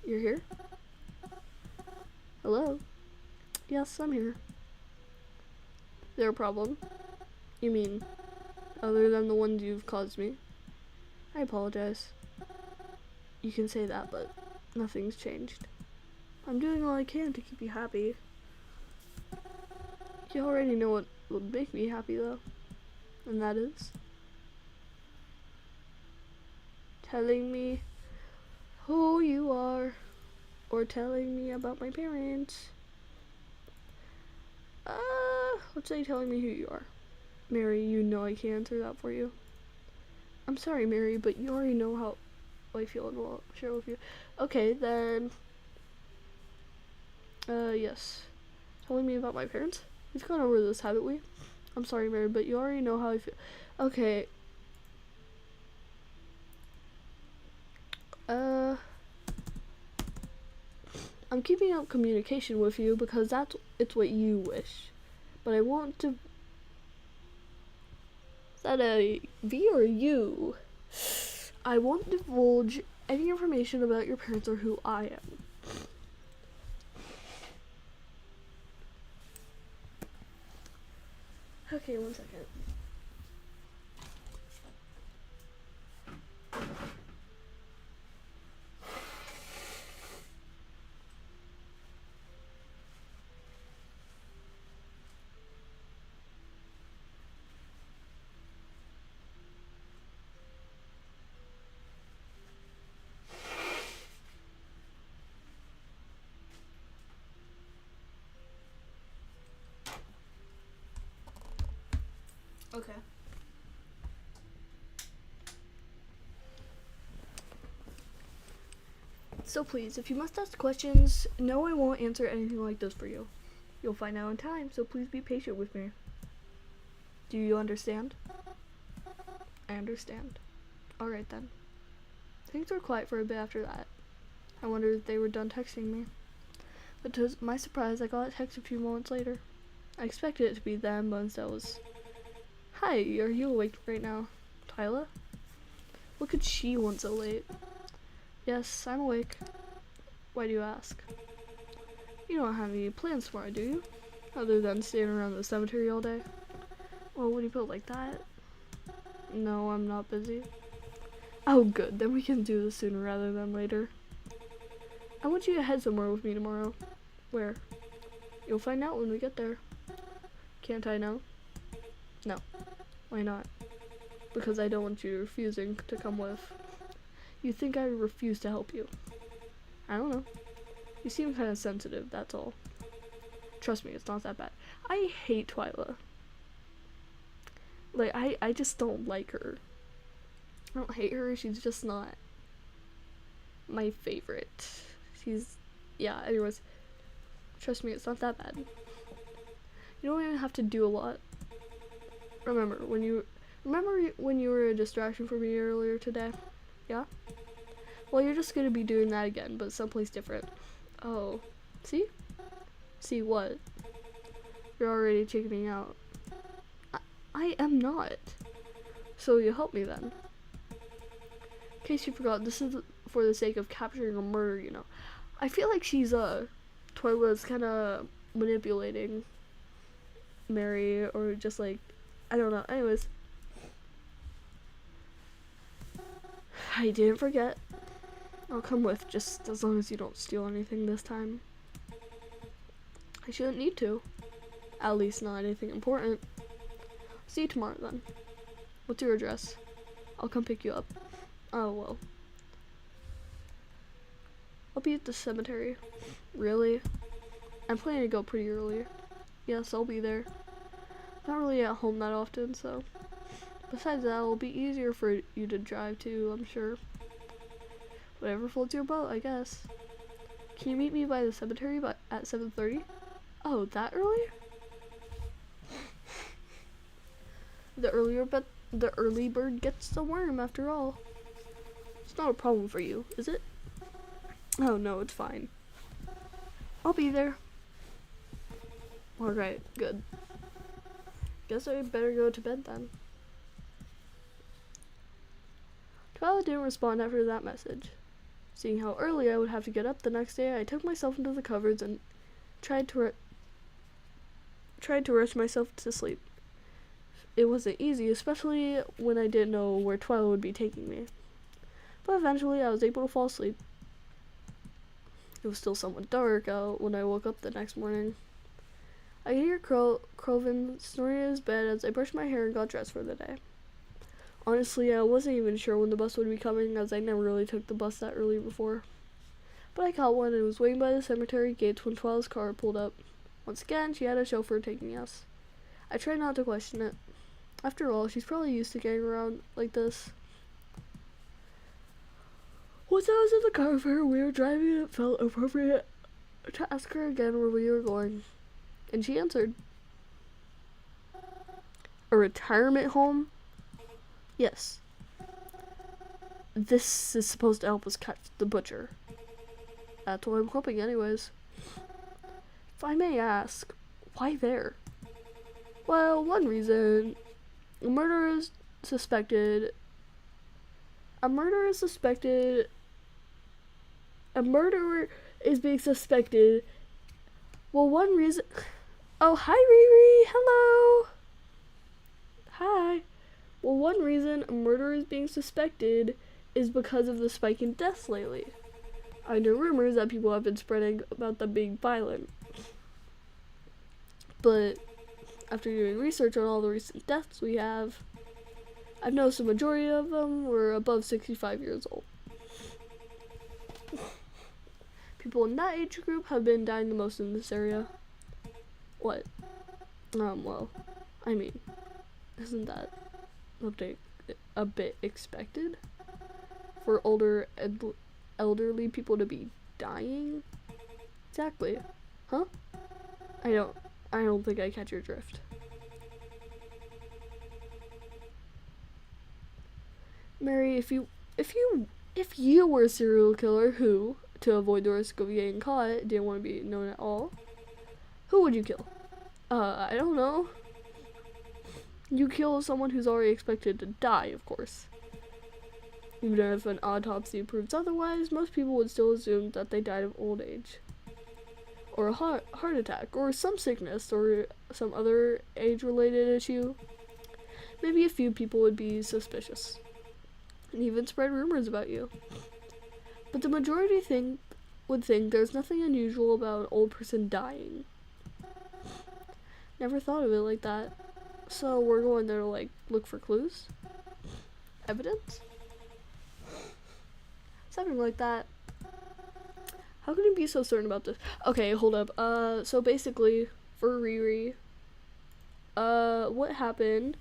You're here? Hello? Yes, I'm here. Is there a problem? You mean, other than the ones you've caused me? I apologize. You can say that, but nothing's changed. I'm doing all I can to keep you happy. You already know what would make me happy, though. And that is telling me who you are, or telling me about my parents. Let's say telling me who you are. Mary, you know I can't answer that for you. I'm sorry, Mary, but you already know how I feel and will share with you. Okay, then. Yes. Telling me about my parents? We've gone over this, haven't we? I'm sorry, Mary, but you already know how I feel. Okay. I'm keeping up communication with you because it's what you wish. But I want to... Is that a V or a U? I won't divulge any information about your parents or who I am. Okay, 1 second. Okay. So please, if you must ask questions, no, I won't answer anything like this for you. You'll find out in time, so please be patient with me. Do you understand? I understand. Alright then. Things were quiet for a bit after that. I wondered if they were done texting me. But to my surprise, I got a text a few moments later. I expected it to be them, but instead it was, "Hi, are you awake right now, Twyla? What could she want so late?" "Yes, I'm awake." "Why do you ask?" You don't have any plans tomorrow, do you? Other than staying around the cemetery all day? Well, when you put it like that... No, I'm not busy. Oh, good. Then we can do this sooner rather than later. I want you to head somewhere with me tomorrow. Where? You'll find out when we get there. Can't I know? No. Why not? Because I don't want you refusing to come with. You think I refuse to help you? I don't know. You seem kind of sensitive, that's all. Trust me, it's not that bad. I hate Twyla. Like, I just don't like her. I don't hate her, she's just not my favorite. Yeah, anyways. Trust me, it's not that bad. You don't even have to do a lot. Remember when you were a distraction for me earlier today? Yeah? Well, you're just gonna be doing that again, but someplace different. Oh. See? See what? You're already chickening out. I am not. So you help me then. In case you forgot, this is for the sake of capturing a murder, you know. I feel like Twyla's kinda manipulating Mary, or just like, I don't know. Anyways. I didn't forget. I'll come with, just as long as you don't steal anything this time. I shouldn't need to. At least not anything important. See you tomorrow then. What's your address? I'll come pick you up. Oh, well. I'll be at the cemetery. Really? I'm planning to go pretty early. Yes, I'll be there. Not really at home that often, so. Besides that, it'll be easier for you to drive to, I'm sure. Whatever floats your boat, I guess. Can you meet me by the cemetery at 7:30? Oh, that early? The early bird gets the worm, after all. It's not a problem for you, is it? Oh no, it's fine. I'll be there. Alright, good. Guess I better go to bed then. Twyla didn't respond after that message. Seeing how early I would have to get up the next day, I took myself into the cupboards and tried to rush myself to sleep. It wasn't easy, especially when I didn't know where Twyla would be taking me. But eventually I was able to fall asleep. It was still somewhat dark out when I woke up the next morning. I could hear Colvin snoring in his bed as I brushed my hair and got dressed for the day. Honestly, I wasn't even sure when the bus would be coming, as I never really took the bus that early before. But I caught one and was waiting by the cemetery gates when Twyla's car pulled up. Once again, she had a chauffeur taking us. I tried not to question it. After all, she's probably used to getting around like this. Once I was in the car with her, we were driving, and it felt appropriate to ask her again where we were going. And she answered. A retirement home? Yes. This is supposed to help us catch the butcher. That's what I'm hoping anyways. If I may ask, why there? Well, one reason. A murderer is suspected. A murderer is being suspected. Well, one reason. Oh, hi, Riri. Hello. Hi. Well, one reason a murderer is being suspected is because of the spike in deaths lately. I know rumors that people have been spreading about them being violent. But after doing research on all the recent deaths we have, I've noticed the majority of them were above 65 years old. People in that age group have been dying the most in this area. What? Well, I mean, isn't that a bit expected? For older elderly people to be dying? Exactly. Huh? I don't think I catch your drift. Mary, if you were a serial killer who, to avoid the risk of getting caught, didn't want to be known at all, who would you kill? I don't know. You kill someone who's already expected to die, of course. Even if an autopsy proves otherwise, most people would still assume that they died of old age. or a heart attack, or some sickness, or some other age-related issue, maybe a few people would be suspicious, and even spread rumors about you. But the majority would think there's nothing unusual about an old person dying. Never thought of it like that. So we're going there to, like, look for clues? Evidence? Something like that. How can you be so certain about this? Okay, hold up. So basically, for Riri, what happened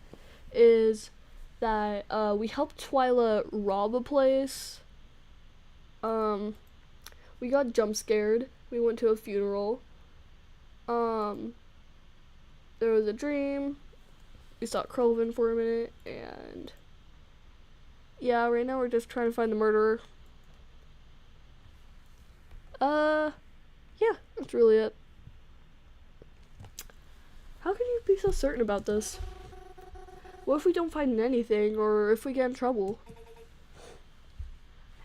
is that, we helped Twyla rob a place. We got jump scared. We went to a funeral. There was a dream. We saw Kroven for a minute, and yeah, right now we're just trying to find the murderer. Yeah, that's really it. How can you be so certain about this? What if we don't find anything, or if we get in trouble?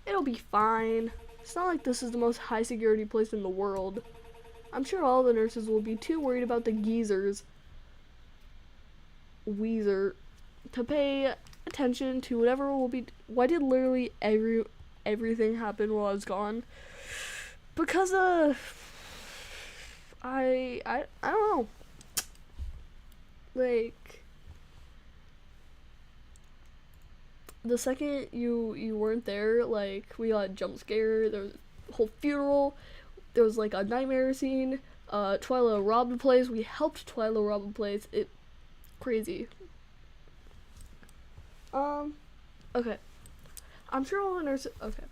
It'll be fine. It's not like this is the most high security place in the world. I'm sure all the nurses will be too worried about the geezers to pay attention to whatever will be. Why did literally everything happen while I was gone? Because I don't know. Like, the second you weren't there, like, we got jump scared. There was a whole funeral. There was like a nightmare scene. Twyla robbed a place. We helped Twyla rob a place. It crazy. Okay. I'm sure all the nurses, okay,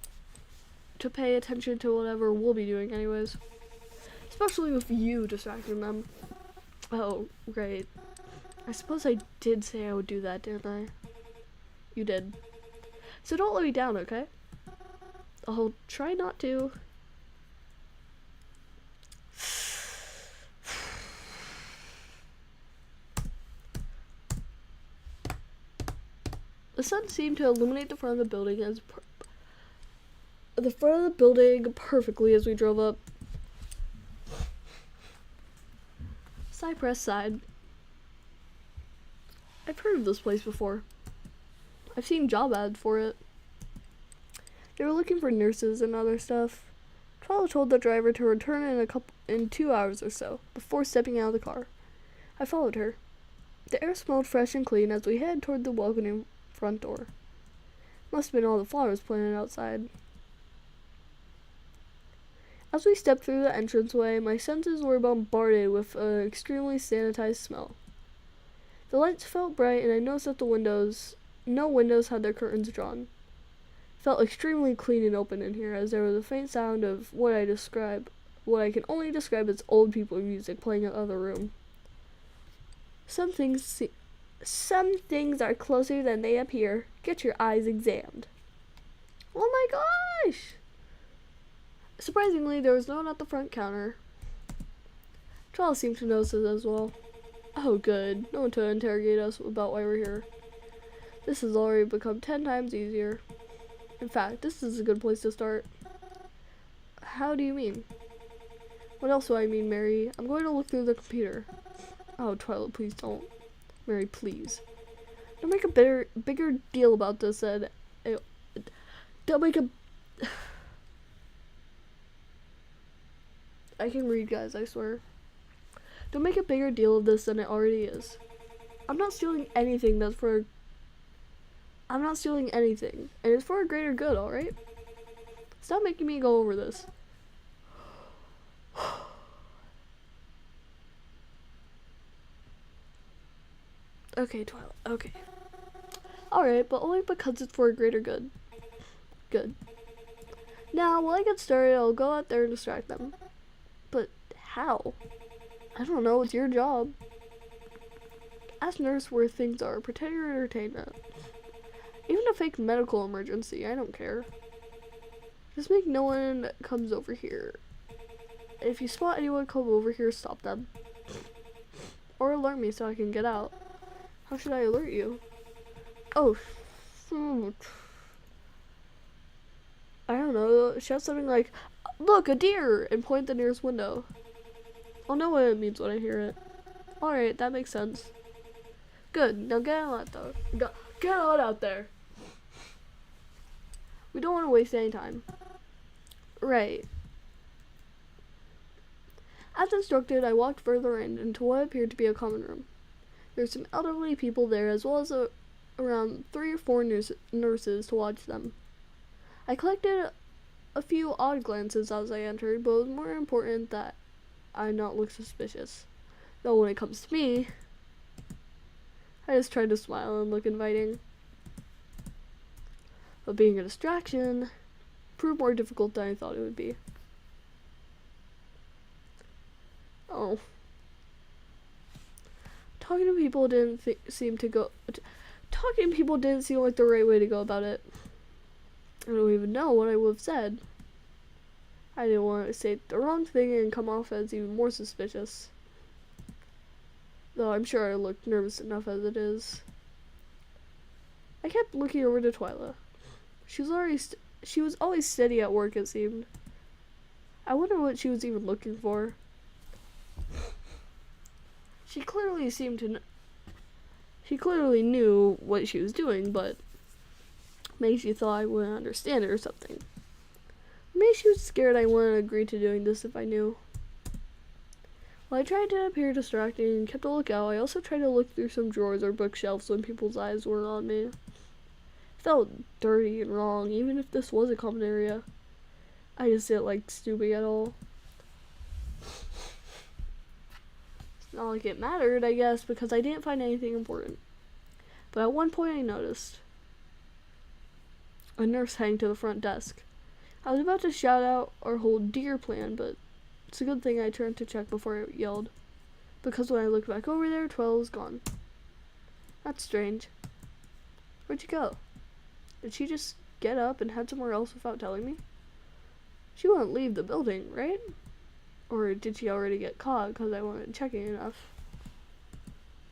to pay attention to whatever we'll be doing anyways. Especially with you distracting them. Oh, great. I suppose I did say I would do that, didn't I? You did. So don't let me down, okay? I'll try not to. The sun seemed to illuminate the front of the building perfectly as we drove up. Cypress side. I've heard of this place before. I've seen job ads for it. They were looking for nurses and other stuff. Twyla told the driver to return in 2 hours or so, before stepping out of the car. I followed her. The air smelled fresh and clean as we headed toward the welcoming front door. Must have been all the flowers planted outside. As we stepped through the entranceway, my senses were bombarded with an extremely sanitized smell. The lights felt bright, and I noticed that no windows had their curtains drawn. It felt extremely clean and open in here, as there was a faint sound of what I can only describe as old people music playing in the other room. Some things are closer than they appear. Get your eyes examined. Oh my gosh! Surprisingly, there was no one at the front counter. Twyla seemed to notice it as well. Oh good, no one to interrogate us about why we're here. This has already become 10 times easier. In fact, this is a good place to start. How do you mean? What else do I mean, Mary? I'm going to look through the computer. Oh, Twyla, please don't. Mary, please. Don't make a bigger deal about this and don't make a... I can read, guys, I swear. Don't make a bigger deal of this than it already is. I'm not stealing anything, and it's for a greater good, alright? Stop making me go over this. Okay, Twyla, okay. Alright, but only because it's for a greater good. Good. Now, while I get started, I'll go out there and distract them. But how? I don't know, it's your job. Ask nurse where things are, pretend you're entertainment. Even a fake medical emergency, I don't care. Just make no one comes over here. If you spot anyone come over here, stop them. Or alert me so I can get out. How should I alert you? Oh, shoot. I don't know, shout something like, look, a deer, and point at the nearest window. I'll know what it means when I hear it. Alright, that makes sense. Good, now get on though. Get on out there. We don't want to waste any time. Right. As instructed, I walked further in into what appeared to be a common room. There's some elderly people there, as well as around 3 or 4 nurses to watch them. I collected a few odd glances as I entered, but it was more important that I not look suspicious. Though when it comes to me, I just tried to smile and look inviting. But being a distraction proved more difficult than I thought it would be. Oh. Talking to people didn't seem like the right way to go about it. I don't even know what I would have said. I didn't want to say the wrong thing and come off as even more suspicious. Though I'm sure I looked nervous enough as it is. I kept looking over to Twyla. She was always steady at work, it seemed. I wonder what she was even looking for. She clearly knew what she was doing, but maybe she thought I wouldn't understand it or something. Maybe she was scared I wouldn't agree to doing this if I knew. While I tried to appear distracting and kept a lookout, I also tried to look through some drawers or bookshelves when people's eyes weren't on me. It felt dirty and wrong, even if this was a common area. I just didn't like stooping at all. It's not like it mattered, I guess, because I didn't find anything important. But at one point I noticed a nurse heading to the front desk. I was about to shout out our whole deer plan, but it's a good thing I turned to check before I yelled, because when I looked back over there, 12 was gone. That's strange. Where'd she go? Did she just get up and head somewhere else without telling me? She wouldn't leave the building, right? Or did she already get caught because I wasn't checking enough?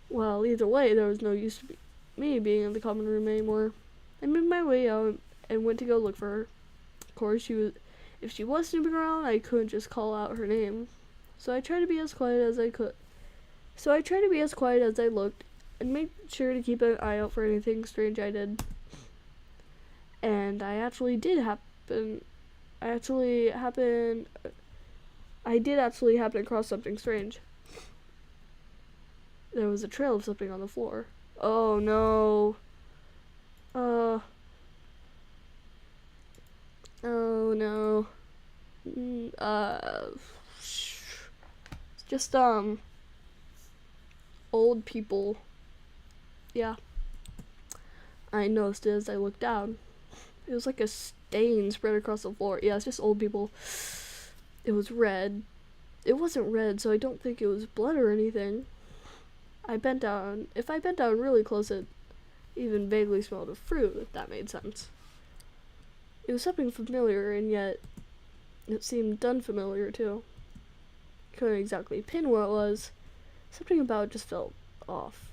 Well, either way, there was no use to me being in the common room anymore. I made my way out and went to go look for her. Of course, if she was snooping around, I couldn't just call out her name. So I tried to be as quiet as I looked and made sure to keep an eye out for anything strange I did. And I did actually happen across something strange. There was a trail of something on the floor. Oh no. Oh no. Just old people. Yeah. I noticed it as I looked down. It was like a stain spread across the floor. Yeah, it's just old people. It was red. It wasn't red, so I don't think it was blood or anything. If I bent down really close, it even vaguely smelled of fruit, if that made sense. It was something familiar, and yet it seemed unfamiliar too. Couldn't exactly pin what it was. Something about it just felt off.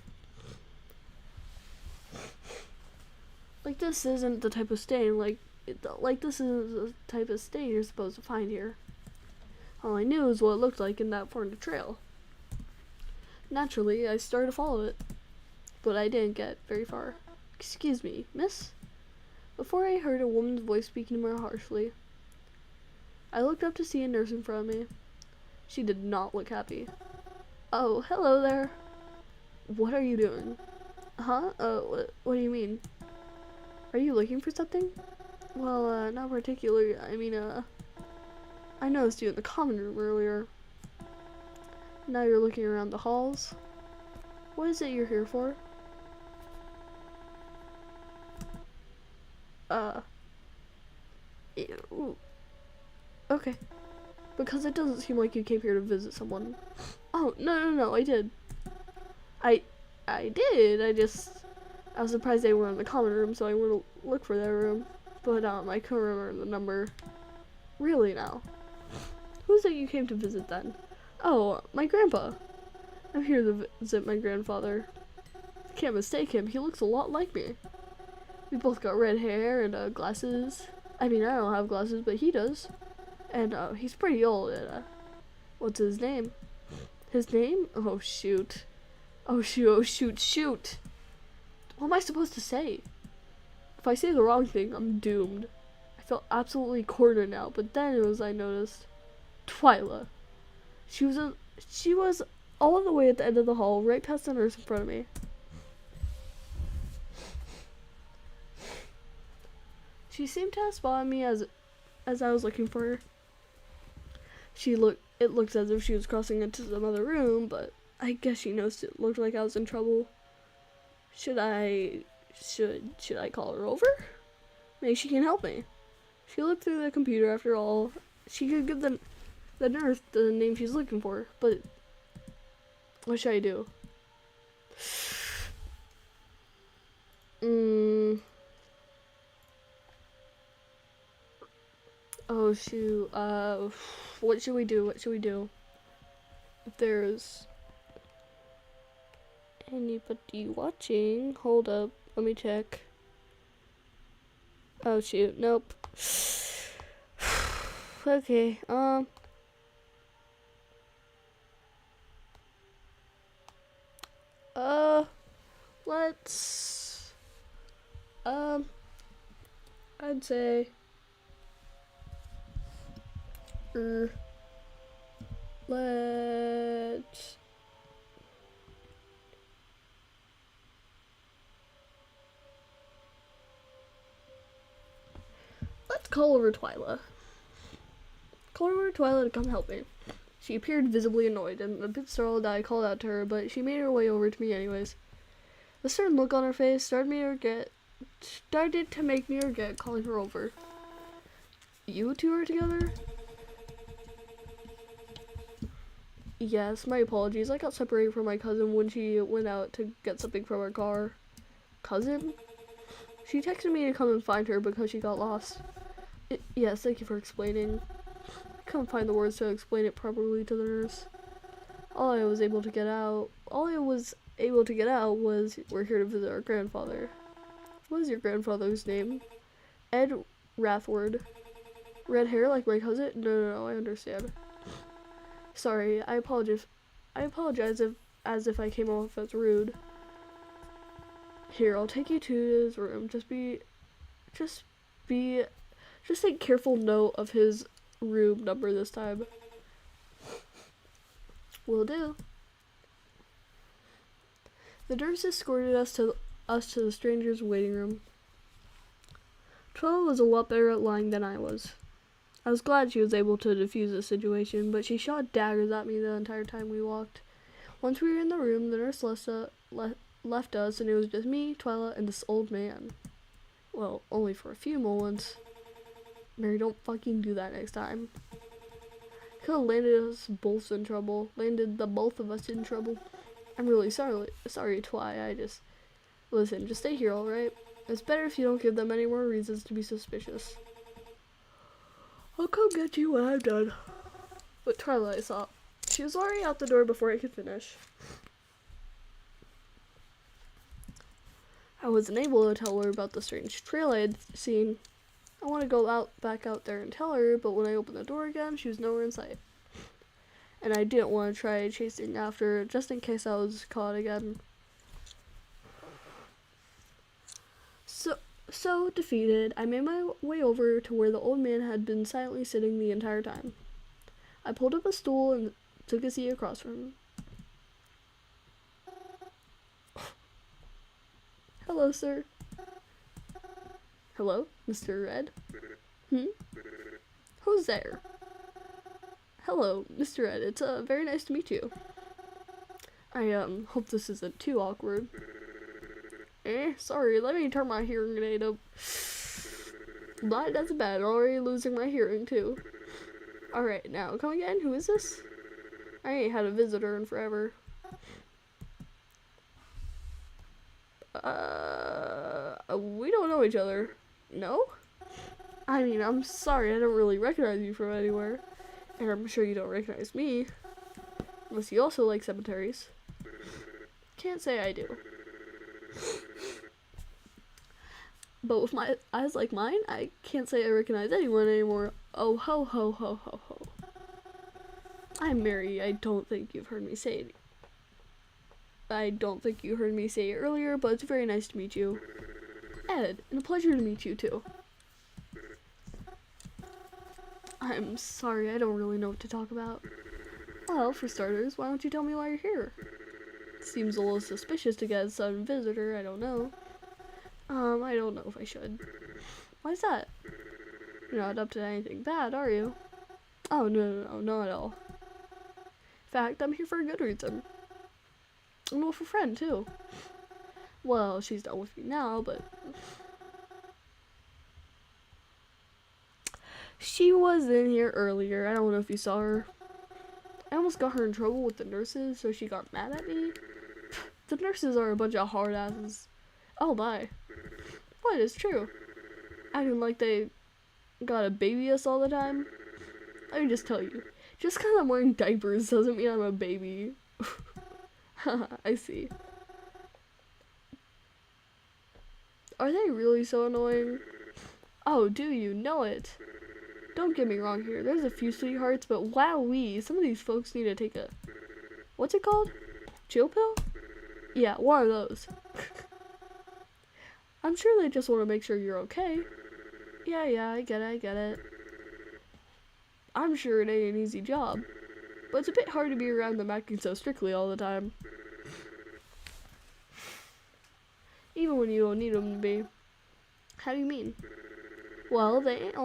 Like this isn't the type of stain this isn't the type of stain you're supposed to find here. All I knew was what it looked like, and that formed a trail. Naturally, I started to follow it, but I didn't get very far. Excuse me, miss? Before I heard a woman's voice speaking to me harshly. I looked up to see a nurse in front of me. She did not look happy. Oh, hello there. What are you doing? Huh? What do you mean? Are you looking for something? Well, not particularly. I noticed you in the common room earlier. Now you're looking around the halls. What is it you're here for? Ooh. Okay. Because it doesn't seem like you came here to visit someone. Oh, no, I did. I did, I was surprised they were in the common room, so I went to look for their room. But, I couldn't remember the number. Really now. Who's it you came to visit then? Oh, my grandpa. I'm here to visit my grandfather. I can't mistake him, he looks a lot like me. We both got red hair and, glasses. I don't have glasses, but he does. And, he's pretty old, and, what's his name? His name? Oh, shoot. Oh, shoot, oh, shoot, shoot. What am I supposed to say? If I say the wrong thing, I'm doomed. I felt absolutely cornered now, but then it was I noticed. Twyla. She was all the way at the end of the hall, right past the nurse in front of me. She seemed to have spotted me as I was looking for her. It looked as if she was crossing into some other room, but I guess she noticed it looked like I was in trouble. Should I call her over? Maybe she can help me. She looked through the computer after all. She could give the nurse the name she's looking for, but what should I do? Oh shoot, what should we do? If there's anybody watching, hold up, let me check. Oh shoot, nope. Okay, let's, I'd say, let's call over Twyla. Call over Twyla to come help me. She appeared visibly annoyed and a bit startled that I called out to her, but she made her way over to me anyways. The certain look on her face started to make me regret calling her over. You two are together? Yes, my apologies. I got separated from my cousin when she went out to get something from her car. Cousin? She texted me to come and find her because she got lost. Yes, thank you for explaining. I couldn't find the words to explain it properly to the nurse. All I was able to get out was, we're here to visit our grandfather. What is your grandfather's name? Ed Rathward. Red hair like my cousin? No, I understand. Sorry, I apologize as if I came off as rude. Here, I'll take you to his room. Just take careful note of his room number this time. Will do. The nurse escorted us to the stranger's waiting room. Twyla was a lot better at lying than I was. I was glad she was able to defuse the situation, but she shot daggers at me the entire time we walked. Once we were in the room, the nurse left us, and it was just me, Twyla, and this old man. Well, only for a few moments. Mary, don't fucking do that next time. Could have landed the both of us in trouble. I'm really sorry, Twy. Listen, just stay here, alright? It's better if you don't give them any more reasons to be suspicious. I'll come get you when I'm done. But Twyla, I saw. She was already out the door before I could finish. I wasn't able to tell her about the strange trail I had seen. I want to go back out there and tell her, but when I opened the door again, she was nowhere in sight. And I didn't want to try chasing after her, just in case I was caught again. So defeated, I made my way over to where the old man had been silently sitting the entire time. I pulled up a stool and took a seat across from him. Hello, sir. Hello, Mr. Red? Who's there? Hello, Mr. Red. It's very nice to meet you. I hope this isn't too awkward. Sorry, let me turn my hearing aid up. Not that's bad, already losing my hearing too. Alright, now, come again? Who is this? I ain't had a visitor in forever. We don't know each other. No? I mean, I'm sorry, I don't really recognize you from anywhere. And I'm sure you don't recognize me. Unless you also like cemeteries. Can't say I do. But with my eyes like mine, I can't say I recognize anyone anymore. Oh ho ho ho ho ho. I'm Mary. I don't think you've heard me say it. I don't think you heard me say it earlier, but it's very nice to meet you. Ed, and a pleasure to meet you too. I'm sorry, I don't really know what to talk about. Well, for starters, why don't you tell me why you're here? Seems a little suspicious to get a sudden visitor, I don't know. I don't know if I should. Why's that? You're not up to anything bad, are you? Oh, no, not at all. In fact, I'm here for a good reason. And with a friend, too. Well, she's not with me now, but... She was in here earlier. I don't know if you saw her. I almost got her in trouble with the nurses, so she got mad at me. The nurses are a bunch of hard asses. Oh my. What is true? Acting like they gotta baby us all the time. Let me just tell you. Just because I'm wearing diapers doesn't mean I'm a baby. I see. Are they really so annoying? Oh, do you know it? Don't get me wrong here. There's a few sweethearts, but wowee, some of these folks need to take a... What's it called? Chill pill? Yeah, one of those. I'm sure they just want to make sure you're okay. Yeah, I get it. I'm sure it ain't an easy job, but it's a bit hard to be around them acting so strictly all the time. Even when you don't need them to be. How do you mean? Well, they ain't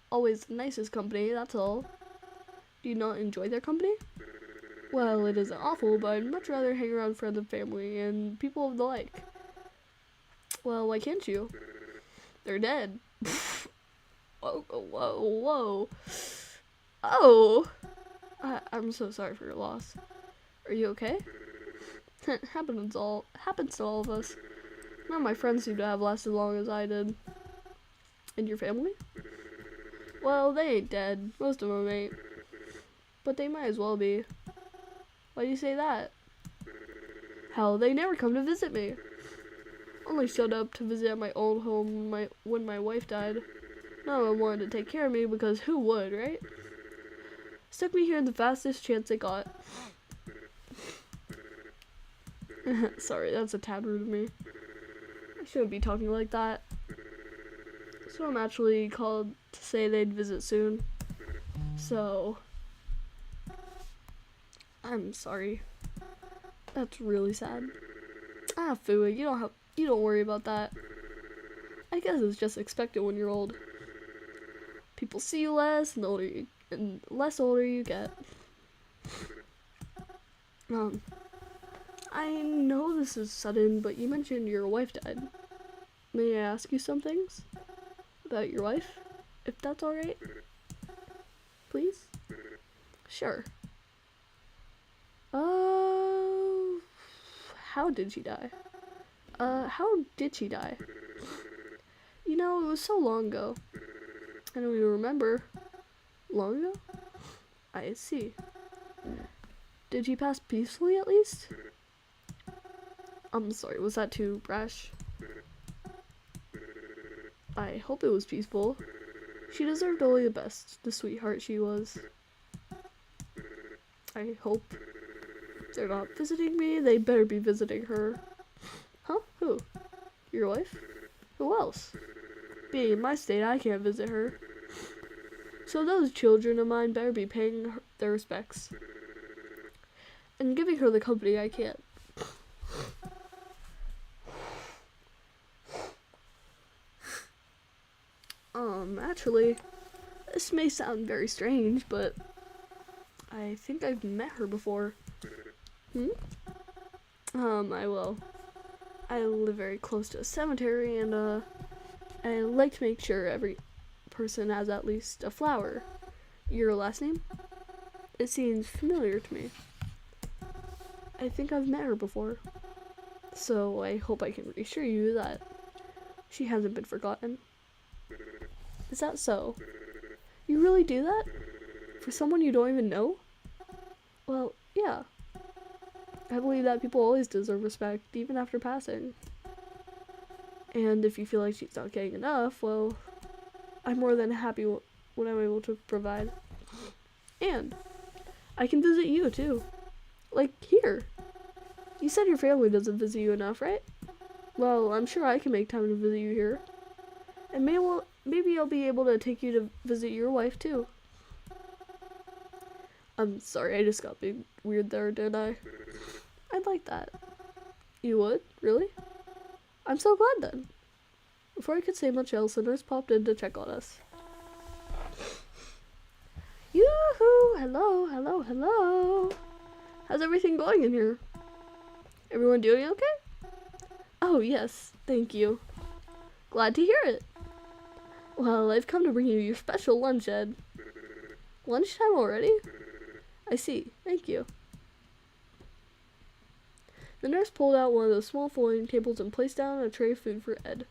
always the nicest company, that's all. Do you not enjoy their company? Well, it isn't awful, but I'd much rather hang around friends and family and people of the like. Well, why can't you? They're dead. Whoa. Oh! I'm so sorry for your loss. Are you okay? happens to all of us. None of my friends seem to have lasted as long as I did. And your family? Well, they ain't dead. Most of them ain't. But they might as well be. Why do you say that? Hell, they never come to visit me. Only showed up to visit at my old home when my wife died. None of them wanted to take care of me because who would, right? Stuck me here the fastest chance they got. Sorry, that's a tad rude of me. I shouldn't be talking like that. So I'm actually called to say they'd visit soon. So I'm sorry. That's really sad. Ah, Fui, you don't worry about that. I guess it's just expected when you're old. People see you less, and less older you get. I know this is sudden, but you mentioned your wife died. May I ask you some things about your wife, if that's alright? Please? Sure. How did she die? How did she die? You know, it was so long ago. I don't even remember. Long ago? I see. Did she pass peacefully at least? I'm sorry, was that too brash? I hope it was peaceful. She deserved only the best, the sweetheart she was. I hope. If they're not visiting me, they better be visiting her. Huh? Who? Your wife? Who else? Being in my state, I can't visit her. So those children of mine better be paying her their respects. And giving her the company I can't. Actually, this may sound very strange, but I think I've met her before. I will. I live very close to a cemetery, and, I like to make sure every person has at least a flower. Your last name? It seems familiar to me. I think I've met her before. So I hope I can reassure you that she hasn't been forgotten. Is that so? You really do that? For someone you don't even know? Well, yeah. I believe that people always deserve respect, even after passing. And if you feel like she's not getting enough, well, I'm more than happy when I'm able to provide. And I can visit you too. Like here. You said your family doesn't visit you enough, right? Well, I'm sure I can make time to visit you here. And maybe I'll be able to take you to visit your wife too. I'm sorry, I just got being weird there, didn't I? I'd like that. You would? Really? I'm so glad then. Before I could say much else, a nurse popped in to check on us. Yoo-hoo! Hello, hello, hello! How's everything going in here? Everyone doing okay? Oh, yes, thank you. Glad to hear it. Well, I've come to bring you your special lunch, Ed. Lunchtime already? I see, thank you. The nurse pulled out one of those small folding tables and placed down a tray of food for Ed.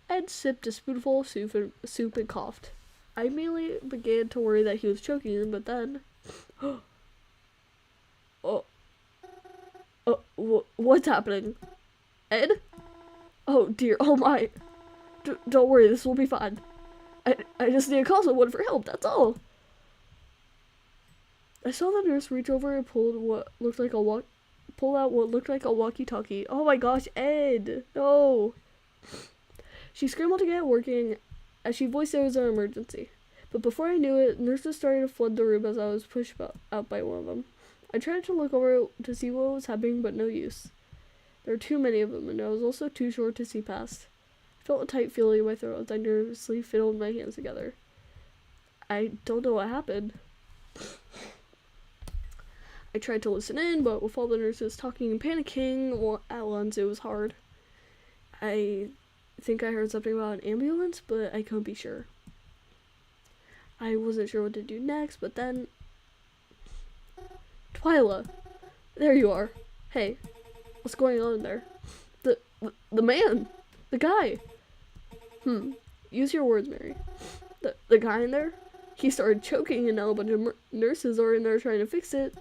Ed sipped a spoonful of soup and coughed. I immediately began to worry that he was choking, but then... what's happening? Ed? Oh dear, oh my. Don't worry, this will be fine. I just need to call someone for help, that's all. I saw the nurse reach over and pull out what looked like a walkie-talkie. Oh my gosh, Ed! No! She scrambled to get it working as she voiced it was an emergency. But before I knew it, nurses started to flood the room as I was pushed out by one of them. I tried to look over to see what was happening, but no use. There were too many of them, and I was also too short to see past. I felt a tight feeling in my throat as I nervously fiddled my hands together. I don't know what happened. I tried to listen in, but with all the nurses talking and panicking at once, it was hard. I think I heard something about an ambulance, but I couldn't be sure. I wasn't sure what to do next, but then... Twyla! There you are. Hey, what's going on in there? The man! The guy! Use your words, Mary. The guy in there? He started choking and now a bunch of nurses are in there trying to fix it.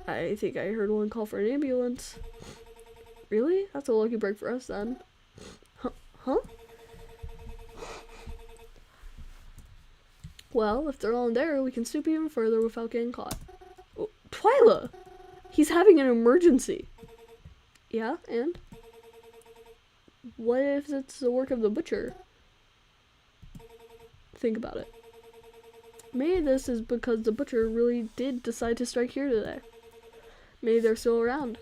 I think I heard one call for an ambulance. Really? That's a lucky break for us then. Huh? Well, if they're all in there, we can snoop even further without getting caught. Oh, Twyla! He's having an emergency. Yeah, and? What if it's the work of the butcher? Think about it. Maybe this is because the butcher really did decide to strike here today. Maybe they're still around.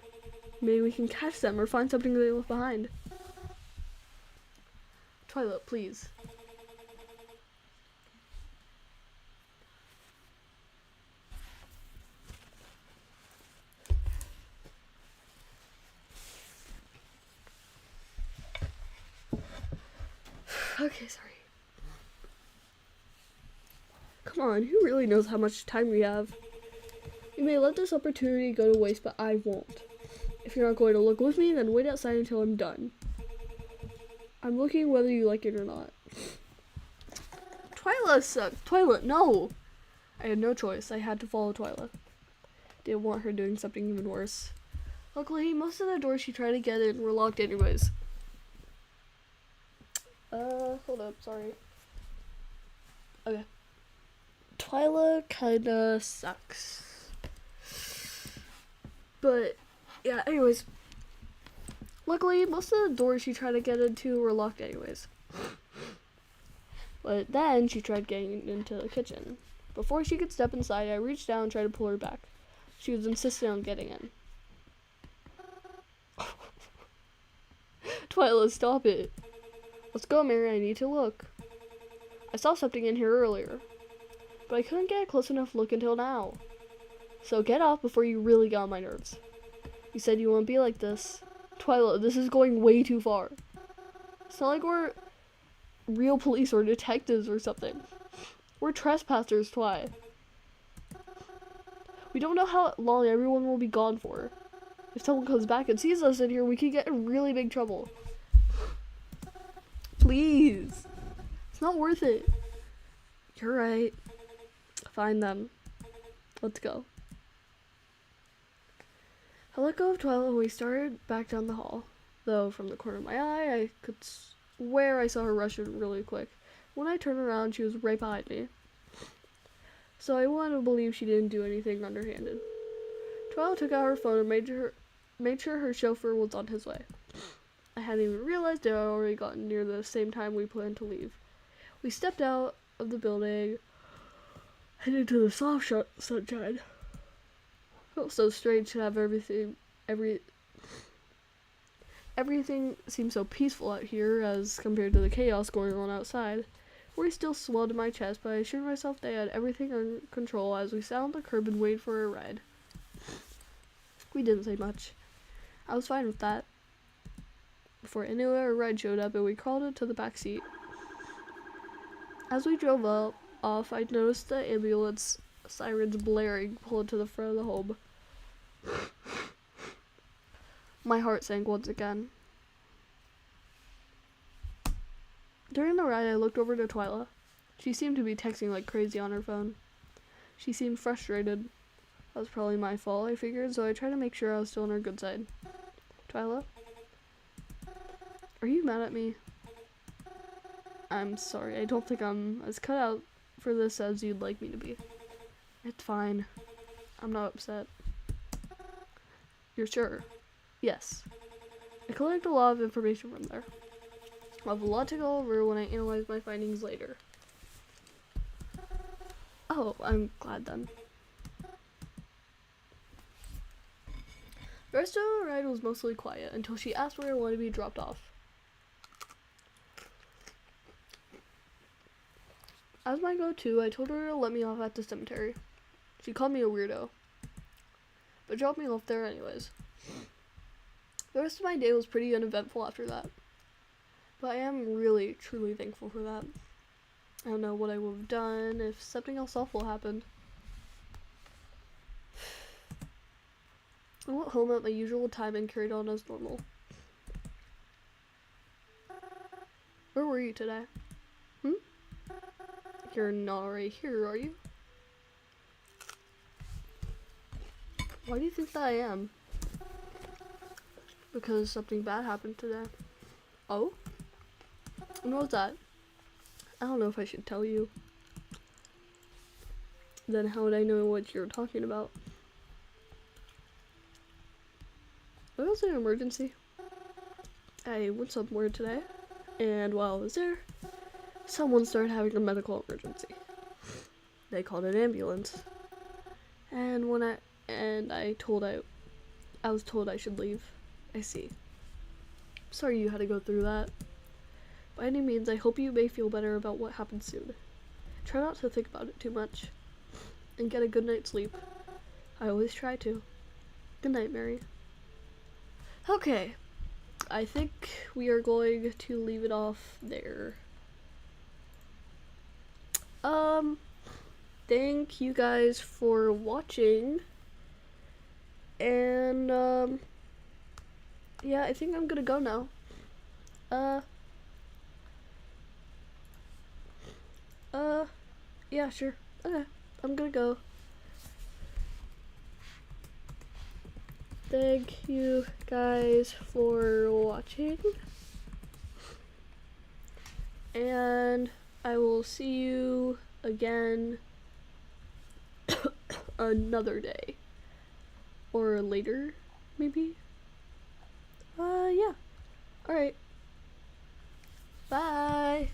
Maybe we can catch them or find something they left behind. Twyla, please. Okay, sorry. Come on, who really knows how much time we have? You may let this opportunity go to waste, but I won't. If you're not going to look with me, then wait outside until I'm done. I'm looking whether you like it or not. Twyla sucked. Twyla, no! I had no choice. I had to follow Twyla. Didn't want her doing something even worse. Luckily, most of the doors she tried to get in were locked anyways. Hold up, sorry. Okay. Twyla kinda sucks. But, yeah, anyways. Luckily, most of the doors she tried to get into were locked anyways. But then, she tried getting into the kitchen. Before she could step inside, I reached down and tried to pull her back. She was insistent on getting in. Twyla, stop it. Let's go, Mary, I need to look. I saw something in here earlier, but I couldn't get a close enough look until now. So get off before you really get on my nerves. You said you wouldn't be like this. Twyla, this is going way too far. It's not like we're real police or detectives or something. We're trespassers, Twy. We don't know how long everyone will be gone for. If someone comes back and sees us in here, we could get in really big trouble. Please. It's not worth it. You're right. Fine then. Let's go. I let go of Twyla and we started back down the hall. Though from the corner of my eye, I could swear I saw her rush in really quick. When I turned around, she was right behind me. so I want to believe she didn't do anything underhanded. Twyla took out her phone and made sure her chauffeur was on his way. I hadn't even realized it had already gotten near the same time we planned to leave. We stepped out of the building, headed to the soft sunshine. It felt so strange to have everything seemed so peaceful out here as compared to the chaos going on outside. Worry still swelled in my chest, but I assured myself they had everything under control as we sat on the curb and waited for a ride. We didn't say much. I was fine with that. Before I knew it, a ride showed up and we crawled into the back seat. As we drove off, I noticed the ambulance sirens blaring pull into the front of the home. My heart sank once again. During the ride, I looked over to Twyla. She seemed to be texting like crazy on her phone. She seemed frustrated. That was probably my fault, I figured, so I tried to make sure I was still on her good side. Twyla? Are you mad at me? I'm sorry, I don't think I'm as cut out for this as you'd like me to be. It's fine. I'm not upset. You're sure? Yes. I collected a lot of information from there. I'll have a lot to go over when I analyze my findings later. Oh, I'm glad then. The rest of the ride was mostly quiet until she asked where I wanted to be dropped off. As my go-to, I told her to let me off at the cemetery. She called me a weirdo, but dropped me off there anyways. The rest of my day was pretty uneventful after that, but I am really, truly thankful for that. I don't know what I would have done if something else awful happened. I went home at my usual time and carried on as normal. Where were you today? You're not right here, are you? Why do you think that I am? Because something bad happened today. Oh? And what was that? I don't know if I should tell you. Then how would I know what you're talking about? What was an emergency? I went somewhere today, and while I was there, someone started having a medical emergency. They called an ambulance. And I was told I should leave. I see. Sorry you had to go through that. By any means, I hope you may feel better about what happened soon. Try not to think about it too much. And get a good night's sleep. I always try to. Good night, Mary. Okay. I think we are going to leave it off there. Thank you guys for watching. And, yeah, I think I'm gonna go now. Yeah, sure. Okay, I'm gonna go. Thank you guys for watching. And I will see you again another day. Or later, maybe? Yeah. Alright. Bye.